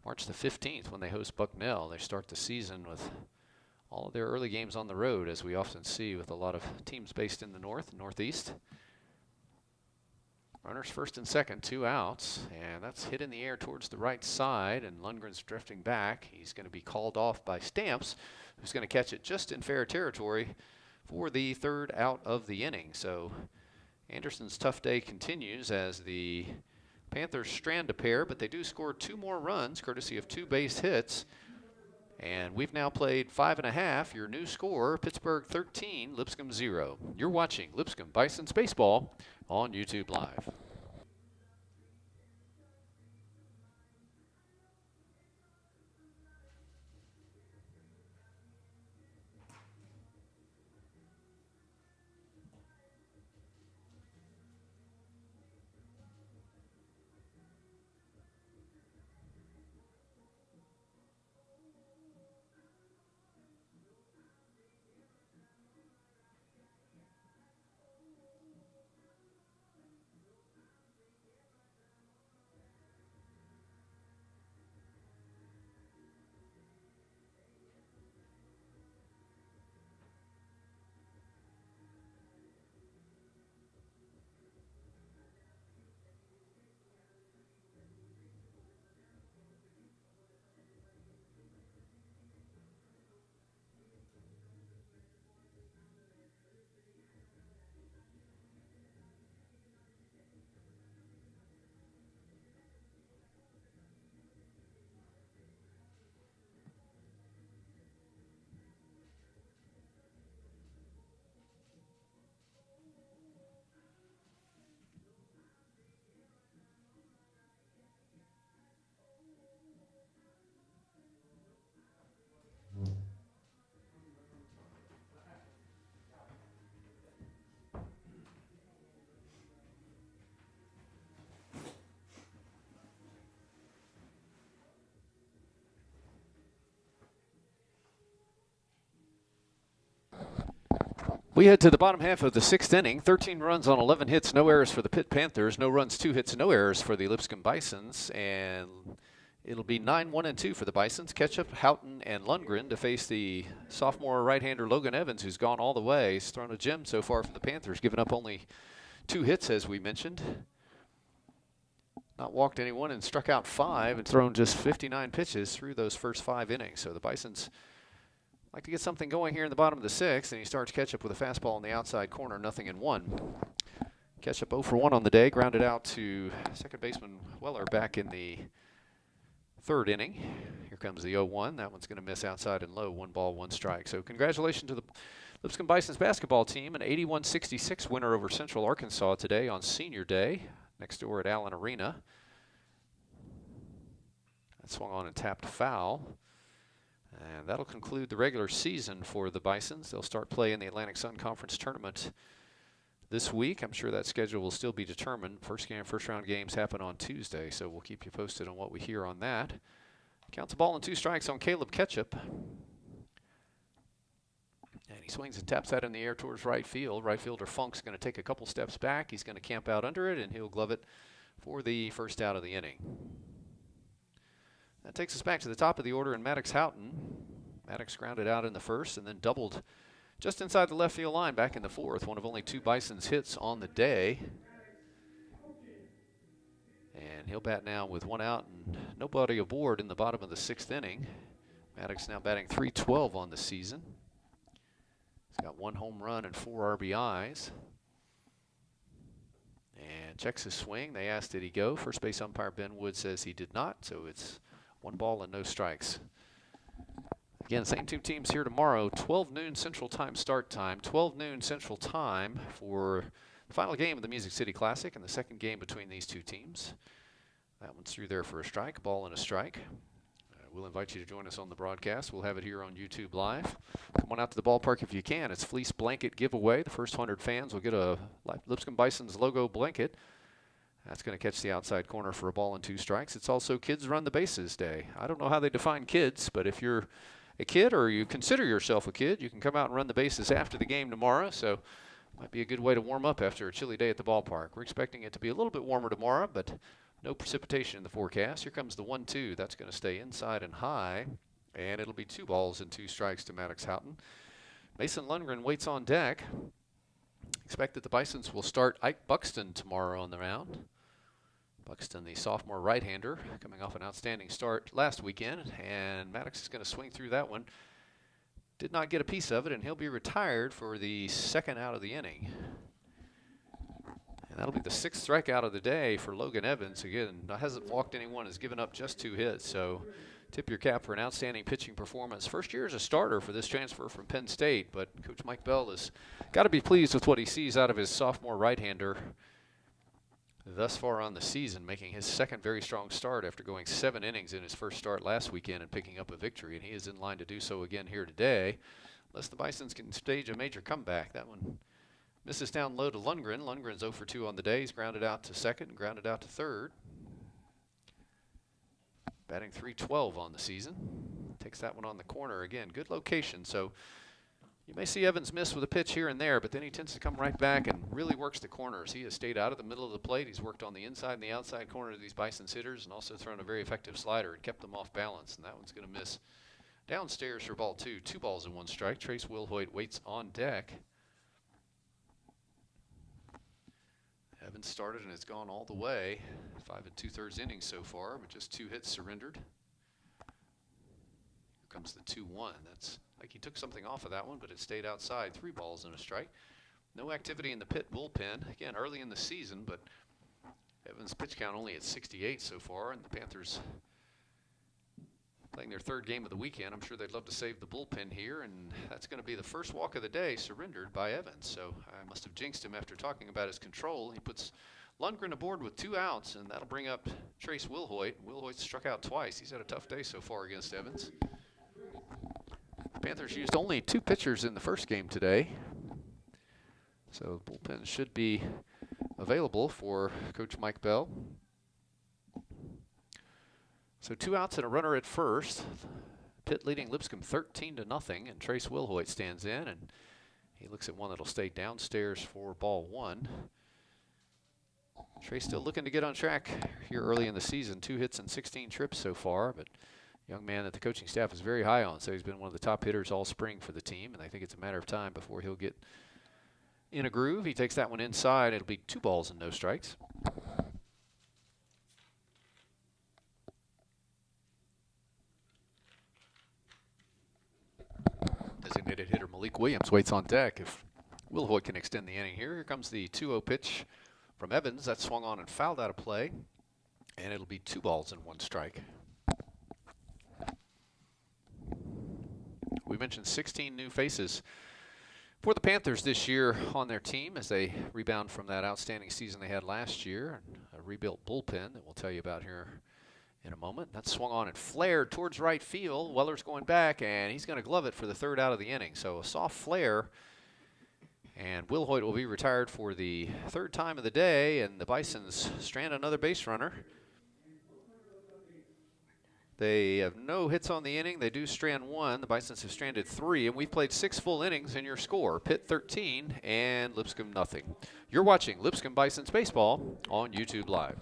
March the 15th when they host Bucknell. They start the season with all of their early games on the road, as we often see with a lot of teams based in the north and northeast. Runners first and second, 2 outs, and that's hit in the air towards the right side, and Lundgren's drifting back. He's going to be called off by Stamps, who's going to catch it just in fair territory for the 3rd out of the inning. So Anderson's tough day continues as the Panthers strand a pair, but they do score 2 more runs, courtesy of 2 base hits. And we've now played 5.5. Your new score, Pittsburgh 13, Lipscomb 0. You're watching Lipscomb Bison's Baseball on YouTube Live. We head to the bottom half of the 6th inning. 13 runs on 11 hits, no errors for the Pitt Panthers. No runs, 2 hits, no errors for the Lipscomb Bisons. And it'll be 9-1-2 for the Bisons. Ketchup, Houghton, and Lundgren to face the sophomore right-hander Logan Evans, who's gone all the way. He's thrown a gem so far for the Panthers, giving up only 2 hits, as we mentioned. Not walked anyone and struck out 5 and thrown just 59 pitches through those first 5 innings. So the Bisons like to get something going here in the bottom of the 6th, and he starts Ketchup with a fastball in the outside corner, 0-1. Ketchup 0 for 1 on the day, grounded out to second baseman Weller back in the 3rd inning. Here comes the 0-1. That one's going to miss outside and low, 1 ball, 1 strike. So congratulations to the Lipscomb Bison's basketball team, an 81-66 winner over Central Arkansas today on Senior Day, next door at Allen Arena. That swung on and tapped foul. And that'll conclude the regular season for the Bisons. They'll start play in the Atlantic Sun Conference Tournament this week. I'm sure that schedule will still be determined. First round games happen on Tuesday, so we'll keep you posted on what we hear on that. Counts a ball and 2 strikes on Caleb Ketchup. And he swings and taps that in the air towards right field. Right fielder Funk's going to take a couple steps back. He's going to camp out under it, and he'll glove it for the first out of the inning. That takes us back to the top of the order in Maddox Houghton. Maddox grounded out in the 1st and then doubled just inside the left field line back in the 4th. One of only 2 Bison's hits on the day. And he'll bat now with 1 out and nobody aboard in the bottom of the 6th inning. Maddox now batting .312 on the season. He's got 1 home run and 4 RBIs. And checks his swing. They asked, did he go? First base umpire Ben Wood says he did not, so it's 1 ball and no strikes. Again, same 2 teams here tomorrow. 12 noon Central Time start time. 12 noon Central Time for the final game of the Music City Classic and the second game between these 2 teams. That one's through there for a strike, ball and a strike. We'll invite you to join us on the broadcast. We'll have it here on YouTube Live. Come on out to the ballpark if you can. It's Fleece Blanket Giveaway. The first 100 fans will get a Lipscomb Bison's logo blanket. That's going to catch the outside corner for a ball and 2 strikes. It's also Kids Run the Bases Day. I don't know how they define kids, but if you're a kid or you consider yourself a kid, you can come out and run the bases after the game tomorrow. So might be a good way to warm up after a chilly day at the ballpark. We're expecting it to be a little bit warmer tomorrow, but no precipitation in the forecast. Here comes the 1-2. That's going to stay inside and high, and it'll be 2 balls and 2 strikes to Maddox Houghton. Mason Lundgren waits on deck. Expect that the Bisons will start Ike Buxton tomorrow on the mound. Buxton, the sophomore right-hander, coming off an outstanding start last weekend, and Maddox is going to swing through that one. Did not get a piece of it, and he'll be retired for the 2nd out of the inning. And that'll be the 6th strikeout of the day for Logan Evans. Again, hasn't walked anyone, has given up just 2 hits. So tip your cap for an outstanding pitching performance. First year as a starter for this transfer from Penn State, but Coach Mike Bell has got to be pleased with what he sees out of his sophomore right-hander thus far on the season, making his 2nd very strong start after going 7 innings in his first start last weekend and picking up a victory. And he is in line to do so again here today, unless the Bisons can stage a major comeback. That one misses down low to Lundgren. Lundgren's 0 for 2 on the day. He's grounded out to second and grounded out to third. Batting .312 on the season. Takes that one on the corner again. Good location. So you may see Evans miss with a pitch here and there, but then he tends to come right back and really works the corners. He has stayed out of the middle of the plate. He's worked on the inside and the outside corner of these Bison's hitters and also thrown a very effective slider and kept them off balance. And that one's going to miss downstairs for ball 2. 2 balls and 1 strike. Trace Wilhoit waits on deck. Evans started and has gone all the way. 5 2/3 innings so far, but just 2 hits surrendered. Here comes the 2-1. That's like he took something off of that one, but it stayed outside. 3 balls and a strike. No activity in the Pitt bullpen. Again, early in the season, but Evans' pitch count only at 68 so far, and the Panthers playing their 3rd game of the weekend. I'm sure they'd love to save the bullpen here, and that's going to be the first walk of the day surrendered by Evans. So I must have jinxed him after talking about his control. He puts Lundgren aboard with 2 outs, and that'll bring up Trace Wilhoit. Wilhoit struck out twice. He's had a tough day so far against Evans. The Panthers used only 2 pitchers in the first game today, so the bullpen should be available for Coach Mike Bell. So 2 outs and a runner at first. Pitt leading Lipscomb 13-0, and Trace Wilhoit stands in, and he looks at one that'll stay downstairs for ball 1. Trace still looking to get on track here early in the season. 2 hits and 16 trips so far, but young man that the coaching staff is very high on. So he's been one of the top hitters all spring for the team, and I think it's a matter of time before he'll get in a groove. He takes that one inside. It'll be 2 balls and no strikes. Designated hitter Malik Williams waits on deck if Wilhoit can extend the inning here. Here comes the 2-0 pitch from Evans. That swung on and fouled out of play, and it'll be 2 balls and 1 strike. We mentioned 16 new faces for the Panthers this year on their team as they rebound from that outstanding season they had last year, and a rebuilt bullpen that we'll tell you about here in a moment. That swung on and flared towards right field. Weller's going back, and he's going to glove it for the 3rd out of the inning. So a soft flare, and Wilhoit will be retired for the 3rd time of the day, and the Bisons strand another base runner. They have no hits on the inning. They do strand 1. The Bisons have stranded 3, and we've played 6 full innings in your score. Pitt 13 and Lipscomb nothing. You're watching Lipscomb Bisons Baseball on YouTube Live.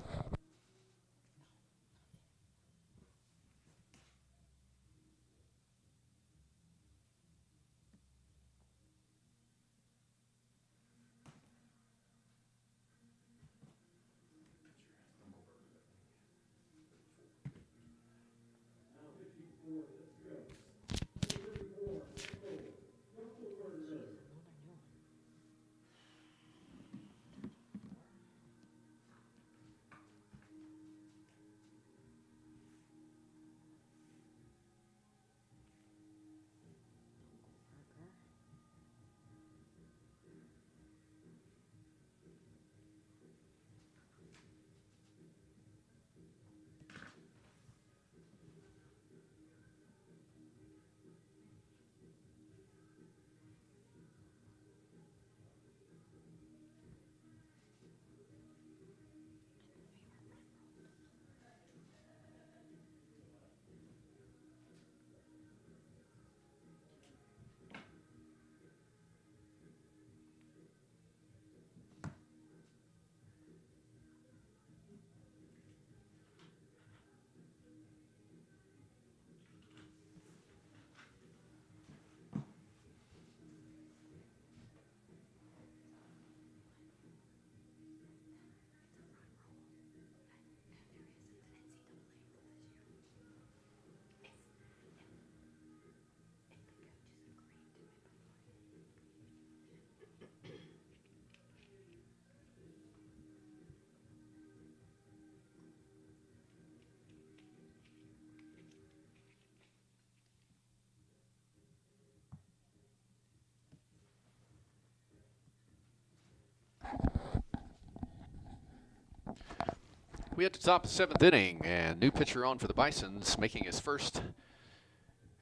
We at the top of the 7th inning, and new pitcher on for the Bisons, making his first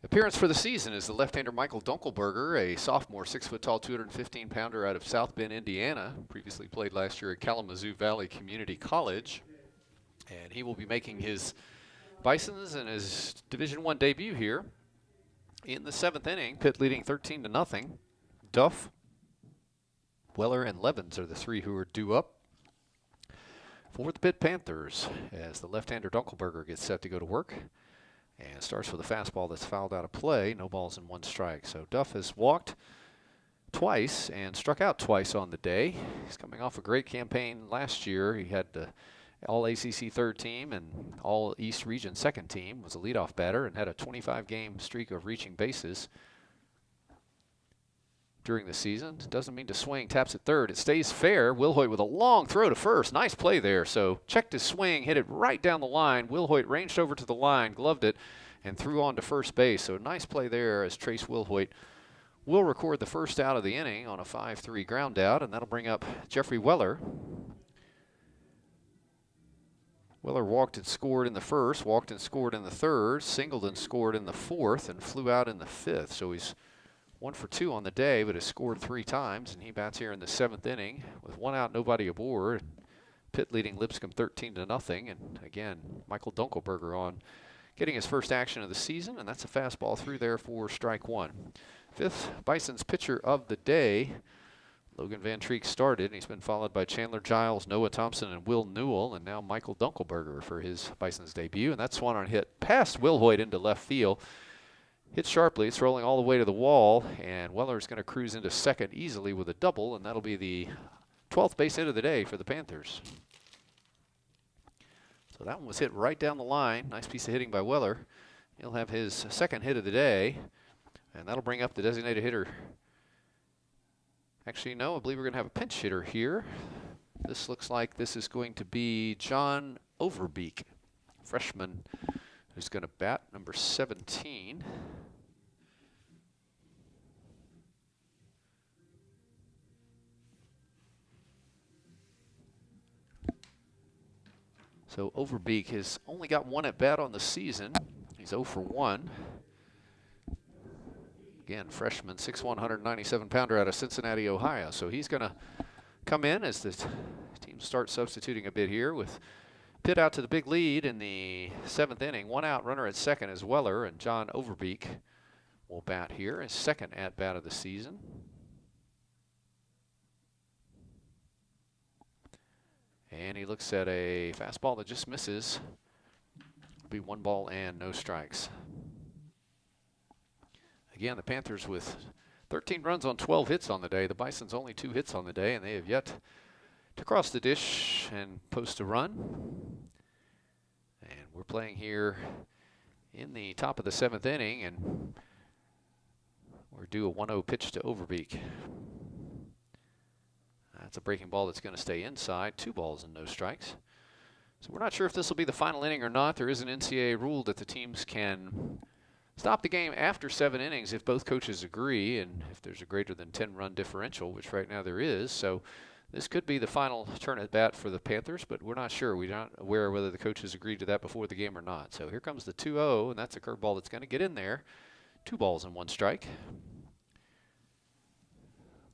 appearance for the season is the left-hander Michael Dunkelberger, a sophomore, 6-foot-tall, 215-pounder out of South Bend, Indiana. Previously played last year at Kalamazoo Valley Community College, and he will be making his Bisons and his Division I debut here in the 7th inning. Pitt leading 13-0. Duff, Weller, and Levens are the three who are due up for the Pitt Panthers as the left-hander Dunkelberger gets set to go to work and starts with a fastball that's fouled out of play. No balls and 1 strike. So Duff has walked twice and struck out twice on the day. He's coming off a great campaign last year. He had the All-ACC 3rd team and All-East Region 2nd team, was a leadoff batter, and had a 25-game streak of reaching bases during the season. Doesn't mean to swing, taps at third. It stays fair. Wilhoit with a long throw to first. Nice play there. So checked his swing, hit it right down the line. Wilhoit ranged over to the line, gloved it, and threw on to first base. So nice play there as Trace Wilhoit will record the first out of the inning on a 5-3 ground out, and that'll bring up Jeffrey Weller. Weller walked and scored in the first, walked and scored in the third, singled and scored in the fourth, and flew out in the fifth. So he's 1 for 2 on the day, but has scored 3 times, and he bats here in the 7th inning with 1 out, nobody aboard. Pitt leading Lipscomb 13-0, and again, Michael Dunkelberger on getting his first action of the season, and that's a fastball through there for strike 1. 5th Bison's pitcher of the day, Logan Van Treek, started, and he's been followed by Chandler Giles, Noah Thompson, and Will Newell, and now Michael Dunkelberger for his Bison's debut, and that swung on hit past Wilhoit into left field. Hit sharply, it's rolling all the way to the wall, and Weller's going to cruise into second easily with a double, and that'll be the 12th base hit of the day for the Panthers. So that one was hit right down the line. Nice piece of hitting by Weller. He'll have his second hit of the day, and that'll bring up the designated hitter. Actually, no, I believe we're going to have a pinch hitter here. This looks like this is going to be John Overbeek, freshman, who's going to bat, number 17. So Overbeek has only got 1 at bat on the season. He's 0 for 1. Again, freshman, 6'1", 197-pounder out of Cincinnati, Ohio. So he's going to come in as the team starts substituting a bit here with Pitt out to the big lead in the 7th inning. 1 out, runner at second as Weller, and John Overbeek will bat here, his second at-bat of the season. And he looks at a fastball that just misses. It'll be 1 ball and no strikes. Again, the Panthers with 13 runs on 12 hits on the day. The Bison's only 2 hits on the day, and they have yet to cross the dish and post a run. And we're playing here in the top of the 7th inning, and we're due a 1-0 pitch to Overbeek. That's a breaking ball that's going to stay inside. 2 balls and no strikes. So we're not sure if this will be the final inning or not. There is an NCAA rule that the teams can stop the game after 7 innings if both coaches agree, and if there's a greater than 10-run differential, which right now there is. So this could be the final turn at bat for the Panthers, but we're not sure. We're not aware whether the coaches agreed to that before the game or not. So here comes the 2-0, and that's a curveball that's going to get in there. 2 balls and 1 strike.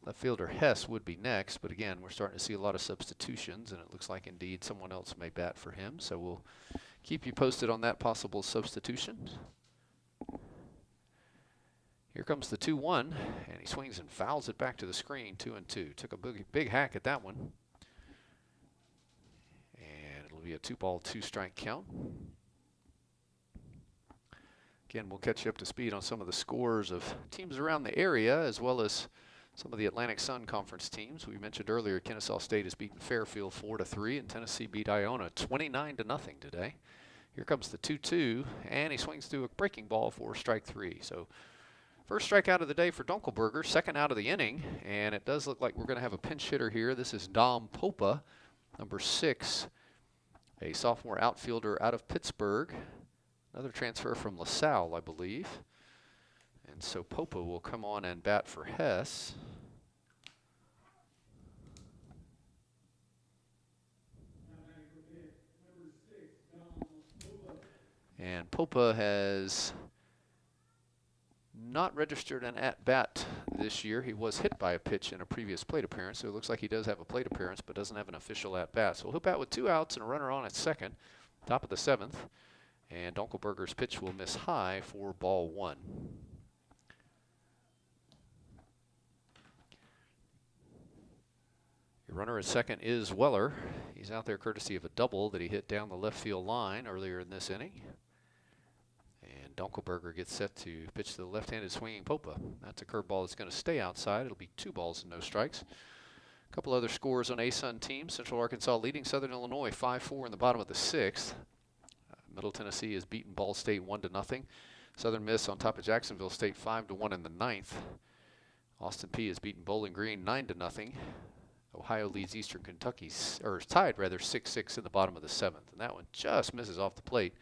Left fielder Hess would be next, but again, we're starting to see a lot of substitutions, and it looks like indeed someone else may bat for him. So we'll keep you posted on that possible substitution. Here comes the 2-1, and he swings and fouls it back to the screen, 2-2. Took a big hack at that one. And it'll be a 2-ball, 2-strike count. Again, we'll catch you up to speed on some of the scores of teams around the area, as well as some of the Atlantic Sun Conference teams. We mentioned earlier Kennesaw State has beaten Fairfield 4-3, and Tennessee beat Iona 29-0 today. Here comes the 2-2, and he swings through a breaking ball for strike 3. So first strikeout of the day for Dunkelberger, second out of the inning, and it does look like we're going to have a pinch hitter here. This is Dom Popa, number 6, a sophomore outfielder out of Pittsburgh. Another transfer from LaSalle, I believe. And so Popa will come on and bat for Hess. And Popa has not registered an at-bat this year. He was hit by a pitch in a previous plate appearance, so it looks like he does have a plate appearance but doesn't have an official at-bat. So he'll bat with 2 outs and a runner on at second, top of the 7th. And Dunkelberger's pitch will miss high for ball 1. Your runner at second is Weller. He's out there courtesy of a double that he hit down the left field line earlier in this inning. And Dunkelberger gets set to pitch to the left-handed swinging Popa. That's a curveball that's going to stay outside. It'll be 2 balls and no strikes. A couple other scores on ASUN teams. Central Arkansas leading Southern Illinois 5-4 in the bottom of the 6th. Middle Tennessee has beaten Ball State 1-0. Southern Miss on top of Jacksonville State 5-1 in the 9th. Austin Peay has beaten Bowling Green 9-0. Ohio leads Eastern Kentucky, or is tied rather, 6-6 in the bottom of the 7th. And that one just misses off the plate.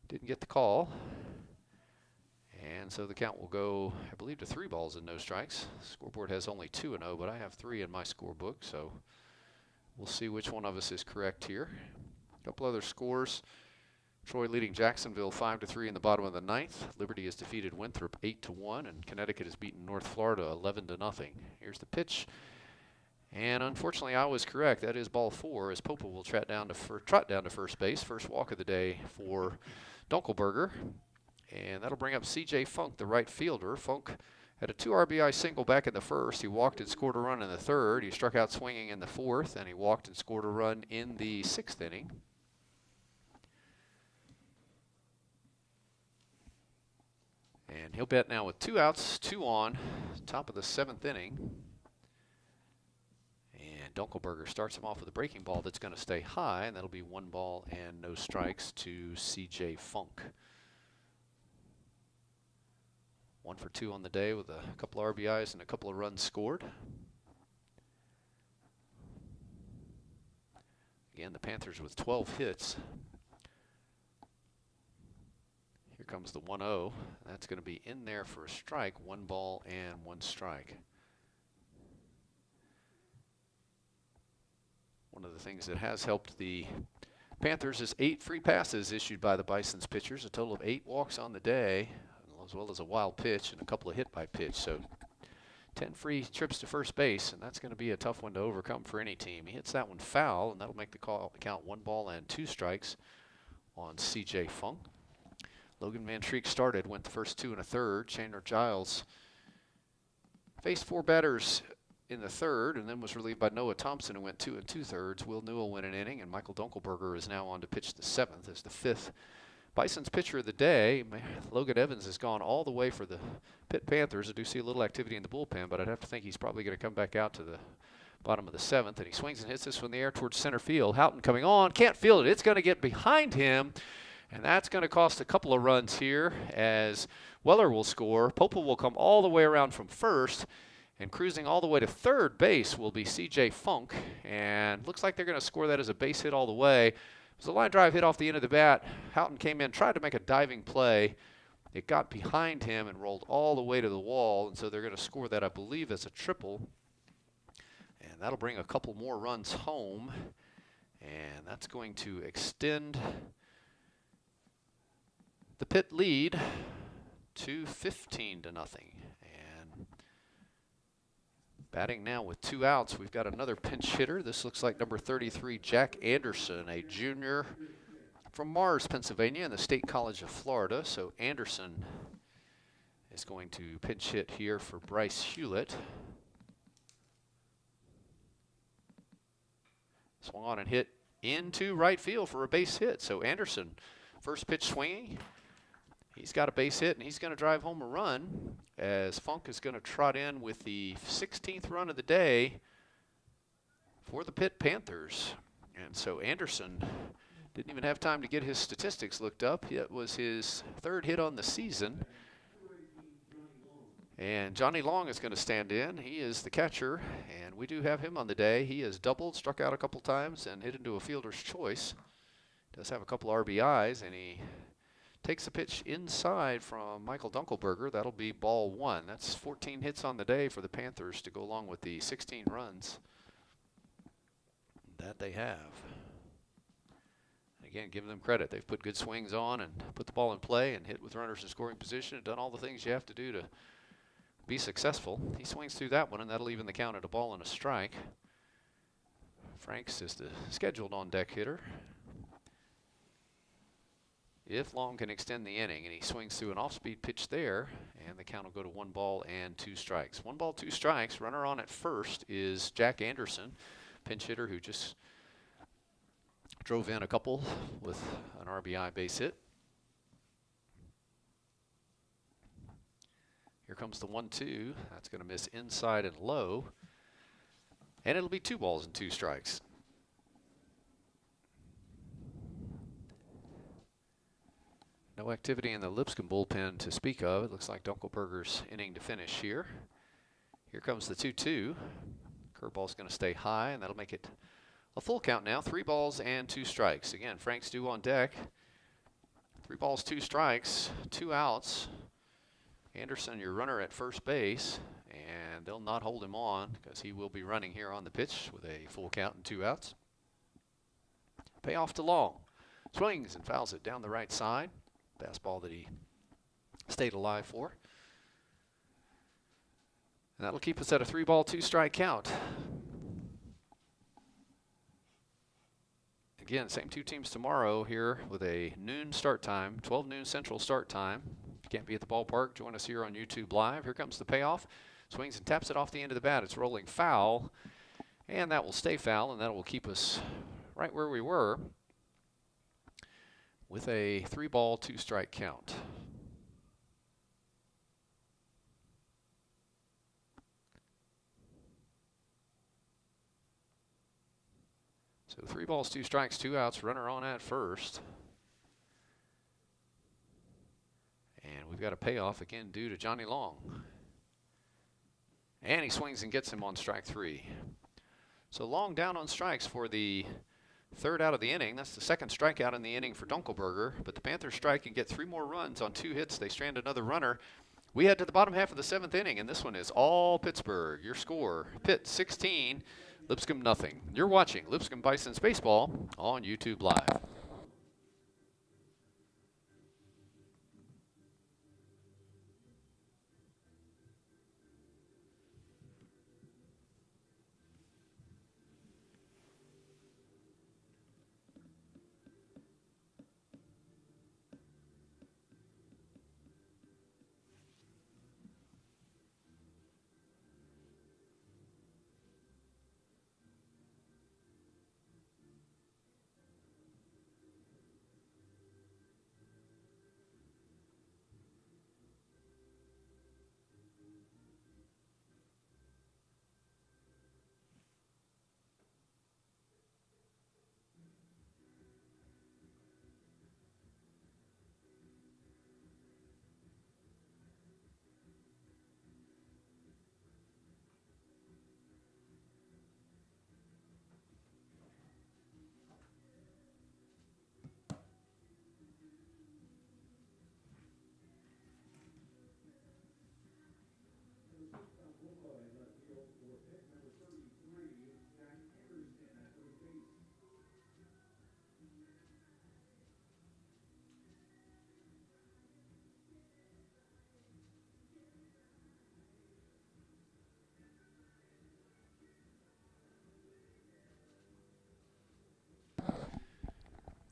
Didn't get the call. And so the count will go, I believe, to 3 balls and no strikes. Scoreboard has only 2-0, but I have 3 in my scorebook, so we'll see which one of us is correct here. A couple other scores. Troy leading Jacksonville 5-3 in the bottom of the 9th. Liberty has defeated Winthrop 8-1, and Connecticut has beaten North Florida 11-0. Here's the pitch. And unfortunately, I was correct. That is ball 4, as Popa will trot down to first base. First walk of the day for Dunkelberger. And that'll bring up C.J. Funk, the right fielder. Funk had a 2 RBI single back in the 1st. He walked and scored a run in the 3rd. He struck out swinging in the 4th, and he walked and scored a run in the 6th inning. And he'll bat now with 2 outs, 2 on, top of the 7th inning. And Dunkelberger starts him off with a breaking ball that's going to stay high, and that'll be 1 ball and no strikes to C.J. Funk. 1 for 2 on the day with a couple of RBIs and a couple of runs scored. Again, the Panthers with 12 hits. Here comes the 1-0. That's going to be in there for a strike. 1 ball and 1 strike. One of the things that has helped the Panthers is 8 free passes issued by the Bison's pitchers. A total of 8 walks on the day, as well as a wild pitch and a couple of hit by pitch. So 10 free trips to first base, and that's going to be a tough one to overcome for any team. He hits that one foul, and that'll make the count 1 ball and 2 strikes on C.J. Funk. Logan Van Treek started, went the first 2 1/3. Chandler Giles faced 4 batters in the 3rd, and then was relieved by Noah Thompson, who went 2 2/3. Will Newell went an inning, and Michael Dunkelberger is now on to pitch the 7th as the 5th Bison's pitcher of the day. Logan Evans has gone all the way for the Pitt Panthers. I do see a little activity in the bullpen, but I'd have to think he's probably going to come back out to the bottom of the 7th, and he swings and hits this one in the air towards center field. Houghton coming on, can't field it. It's going to get behind him, and that's going to cost a couple of runs here as Weller will score. Popa will come all the way around from first, and cruising all the way to third base will be C.J. Funk, and looks like they're going to score that as a base hit all the way. It was a line drive hit off the end of the bat. Houghton came in, tried to make a diving play. It got behind him and rolled all the way to the wall, and so they're going to score that, I believe, as a triple. And that'll bring a couple more runs home, and that's going to extend the Pitt lead to 15-0. And batting now with 2 outs, we've got another pinch hitter. This looks like number 33, Jack Anderson, a junior from Mars, Pennsylvania, in the State College of Florida. So Anderson is going to pinch hit here for Bryce Hewlett. Swung on and hit into right field for a base hit. So Anderson, first pitch swinging. He's got a base hit, and he's going to drive home a run as Funk is going to trot in with the 16th run of the day for the Pitt Panthers. And so Anderson didn't even have time to get his statistics looked up. It was his 3rd hit on the season. And Johnny Long is going to stand in. He is the catcher, and we do have him on the day. He has doubled, struck out a couple times, and hit into a fielder's choice. Does have a couple RBIs, and he takes a pitch inside from Michael Dunkelberger. That'll be ball 1. That's 14 hits on the day for the Panthers to go along with the 16 runs that they have. again, give them credit. They've put good swings on and put the ball in play and hit with runners in scoring position and done all the things you have to do to be successful. He swings through that one, and that'll even the count at a ball and a strike. Franks is the scheduled on-deck hitter. If Long can extend the inning, and he swings through an off-speed pitch there, and the count will go to 1 ball and 2 strikes. 1 ball, 2 strikes. Runner on at first is Jack Anderson, pinch hitter who just drove in a couple with an RBI base hit. Here comes the 1-2. That's going to miss inside and low. And it'll be 2 balls and 2 strikes. No activity in the Lipscomb bullpen to speak of. It looks like Dunkelberger's inning to finish here. Here comes the 2-2. Curveball's going to stay high, and that'll make it a full count now. 3 balls and 2 strikes. Again, Frank's due on deck. 3 balls, 2 strikes, 2 outs. Anderson, your runner at first base, and they'll not hold him on because he will be running here on the pitch with a full count and 2 outs. Payoff to Long. Swings and fouls it down the right side. Fastball that he stayed alive for. And that'll keep us at a 3 ball, 2 strike count. Again, same 2 teams tomorrow here with a noon start time, 12 noon Central start time. If you can't be at the ballpark, join us here on YouTube Live. Here comes the payoff. Swings and taps it off the end of the bat. It's rolling foul, and that will stay foul, and that will keep us right where we were with a 3 ball, 2 strike count. So 3 balls, 2 strikes, 2 outs, runner on at first. And we've got a payoff again due to Johnny Long. And he swings and gets him on strike 3. So Long down on strikes for the 3rd out of the inning. That's the 2nd strikeout in the inning for Dunkelberger. But the Panthers strike and get 3 more runs on 2 hits. They strand another runner. We head to the bottom half of the 7th inning, and this one is all Pittsburgh. Your score, Pitt 16, Lipscomb nothing. You're watching Lipscomb Bison's Baseball on YouTube Live.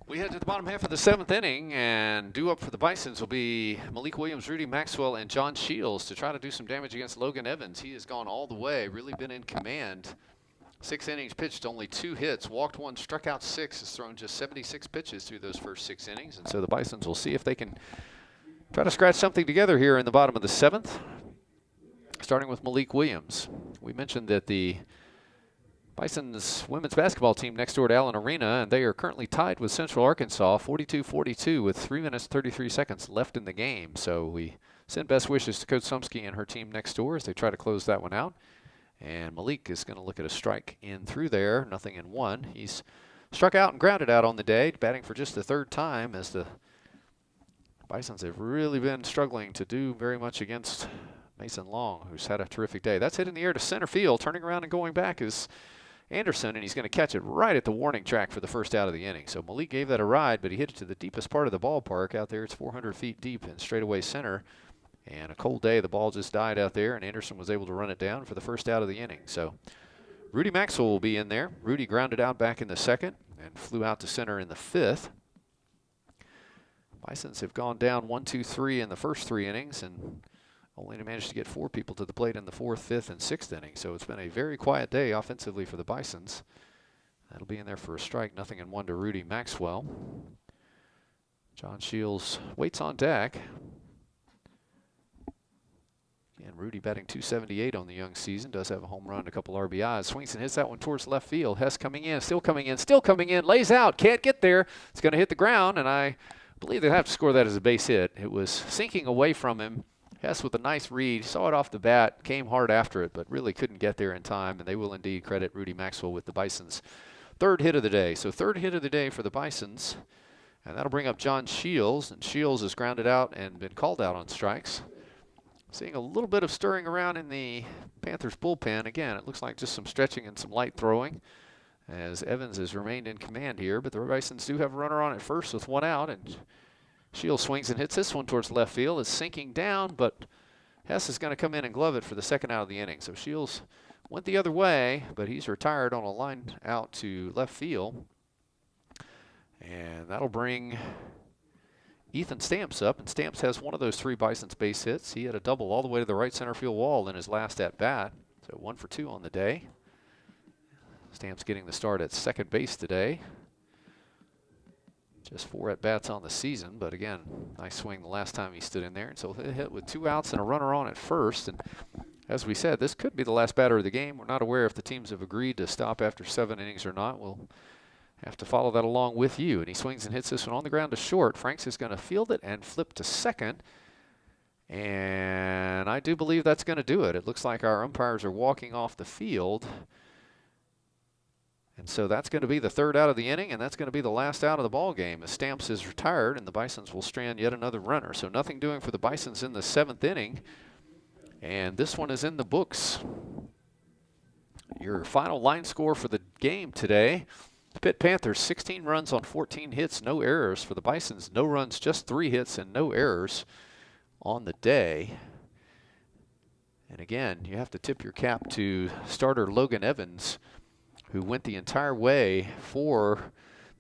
We head to the bottom half of the 7th inning, and due up for the Bisons will be Malik Williams, Rudy Maxwell, and John Shields to try to do some damage against Logan Evans. He has gone all the way, really been in command. 6 innings pitched, only 2 hits, walked 1, struck out 6, has thrown just 76 pitches through those first 6 innings. And so the Bisons will see if they can try to scratch something together here in the bottom of the 7th, starting with Malik Williams. We mentioned that the Bison's women's basketball team next door to Allen Arena, and they are currently tied with Central Arkansas 42-42 with 3 minutes 33 seconds left in the game. So we send best wishes to Coach Sumsky and her team next door as they try to close that one out. And Malik is going to look at a strike in through there, nothing in 1. He's struck out and grounded out on the day, batting for just the 3rd time as the Bisons have really been struggling to do very much against Mason Long, who's had a terrific day. That's hit in the air to center field. Turning around and going back is Anderson, and he's going to catch it right at the warning track for the first out of the inning. So Malik gave that a ride, but he hit it to the deepest part of the ballpark out there. It's 400 feet deep in straightaway center. And a cold day, the ball just died out there, and Anderson was able to run it down for the first out of the inning. So Rudy Maxwell will be in there. Rudy grounded out back in the second and flew out to center in the fifth. Bisons have gone down 1, 2, 3 in the first 3 innings, and only managed to get 4 people to the plate in the 4th, 5th, and 6th inning. So it's been a very quiet day offensively for the Bisons. That'll be in there for a strike. 0-1 to Rudy Maxwell. John Shields waits on deck. And Rudy batting .278 on the young season. Does have a home run, a couple RBIs. Swings and hits that one towards left field. Hess coming in, still coming in, still coming in. Lays out, can't get there. It's going to hit the ground, and I believe they'll have to score that as a base hit. It was sinking away from him. Hess with a nice read, saw it off the bat, came hard after it, but really couldn't get there in time, and they will indeed credit Rudy Maxwell with the Bisons' 3rd hit of the day. So 3rd hit of the day for the Bisons, and that'll bring up John Shields, and Shields has grounded out and been called out on strikes. Seeing a little bit of stirring around in the Panthers bullpen. Again, it looks like just some stretching and some light throwing as Evans has remained in command here, but the Bisons do have a runner on at first with 1 out, and Shields swings and hits this one towards left field. It's sinking down, but Hess is going to come in and glove it for the 2nd out of the inning. So Shields went the other way, but he's retired on a line out to left field. And that'll bring Ethan Stamps up, and Stamps has one of those 3 Bisons base hits. He had a double all the way to the right center field wall in his last at-bat. So 1 for 2 on the day. Stamps getting the start at second base today. Just 4 at-bats on the season, but again, nice swing the last time he stood in there. And so he hit with 2 outs and a runner on at first. And as we said, this could be the last batter of the game. We're not aware if the teams have agreed to stop after 7 innings or not. We'll have to follow that along with you. And he swings and hits this one on the ground to short. Franks is going to field it and flip to second. And I do believe that's going to do it. It looks like our umpires are walking off the field. And so that's going to be the 3rd out of the inning, and that's going to be the last out of the ball game as Stamps is retired, and the Bisons will strand yet another runner. So nothing doing for the Bisons in the 7th inning, and this one is in the books. Your final line score for the game today: the Pitt Panthers 16 runs on 14 hits, no errors. For the Bisons, no runs, just 3 hits and no errors on the day. And again, you have to tip your cap to starter Logan Evans, who went the entire way for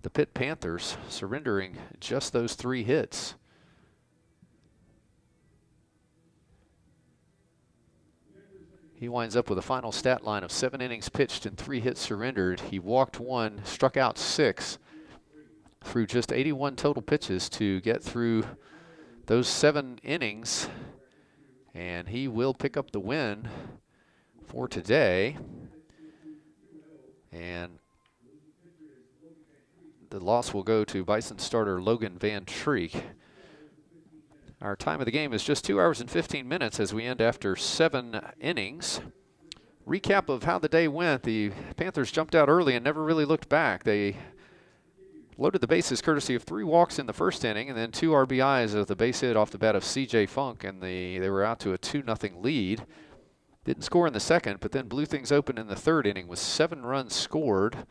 the Pitt Panthers, surrendering just those 3 hits. He winds up with a final stat line of 7 innings pitched and 3 hits surrendered. He walked 1, struck out 6 through just 81 total pitches to get through those 7 innings. And he will pick up the win for today. And the loss will go to Bison starter Logan Van Treek. Our time of the game is just 2 hours and 15 minutes as we end after 7 innings. Recap of how the day went: the Panthers jumped out early and never really looked back. They loaded the bases courtesy of 3 walks in the first inning and then 2 RBIs of the base hit off the bat of C.J. Funk, and they were out to a 2-0 lead. Didn't score in the second, but then blew things open in the 3rd inning with 7 runs scored.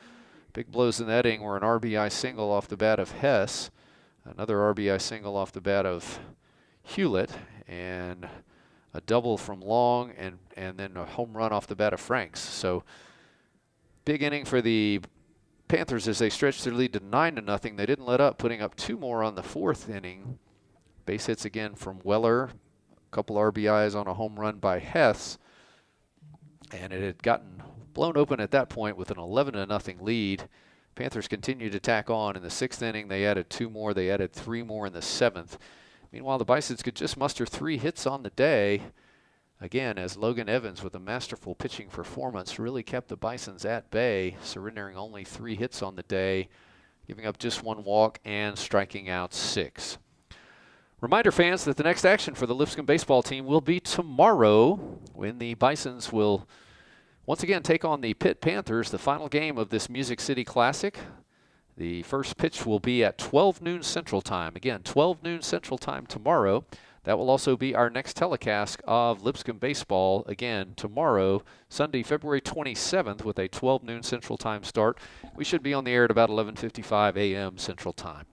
Big blows in that inning were an RBI single off the bat of Hess, another RBI single off the bat of Hewlett, and a double from Long, and then a home run off the bat of Franks. So big inning for the Panthers as they stretched their lead to 9-0. They didn't let up, putting up 2 more on the 4th inning. Base hits again from Weller, a couple RBIs on a home run by Hess. And it had gotten blown open at that point with an 11-0 lead. Panthers continued to tack on. In the 6th inning, they added 2 more. They added 3 more in the 7th. Meanwhile, the Bisons could just muster 3 hits on the day. Again, as Logan Evans, with a masterful pitching performance, really kept the Bisons at bay, surrendering only 3 hits on the day, giving up just 1 walk and striking out 6. Reminder, fans, that the next action for the Lipscomb baseball team will be tomorrow, when the Bisons will once again take on the Pitt Panthers, the final game of this Music City Classic. The first pitch will be at 12 noon Central Time. Again, 12 noon Central Time tomorrow. That will also be our next telecast of Lipscomb baseball, again, tomorrow, Sunday, February 27th, with a 12 noon Central Time start. We should be on the air at about 11:55 a.m. Central Time.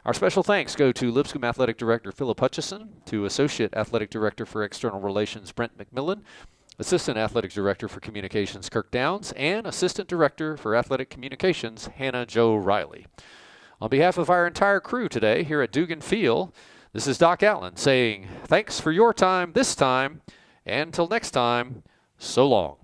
Our special thanks go to Lipscomb Athletic Director Philip Hutchison, to Associate Athletic Director for External Relations Brent McMillan, Assistant Athletic Director for Communications Kirk Downs, and Assistant Director for Athletic Communications Hannah Jo Riley. On behalf of our entire crew today here at Dugan Field, this is Doc Allen saying thanks for your time this time, and until next time, so long.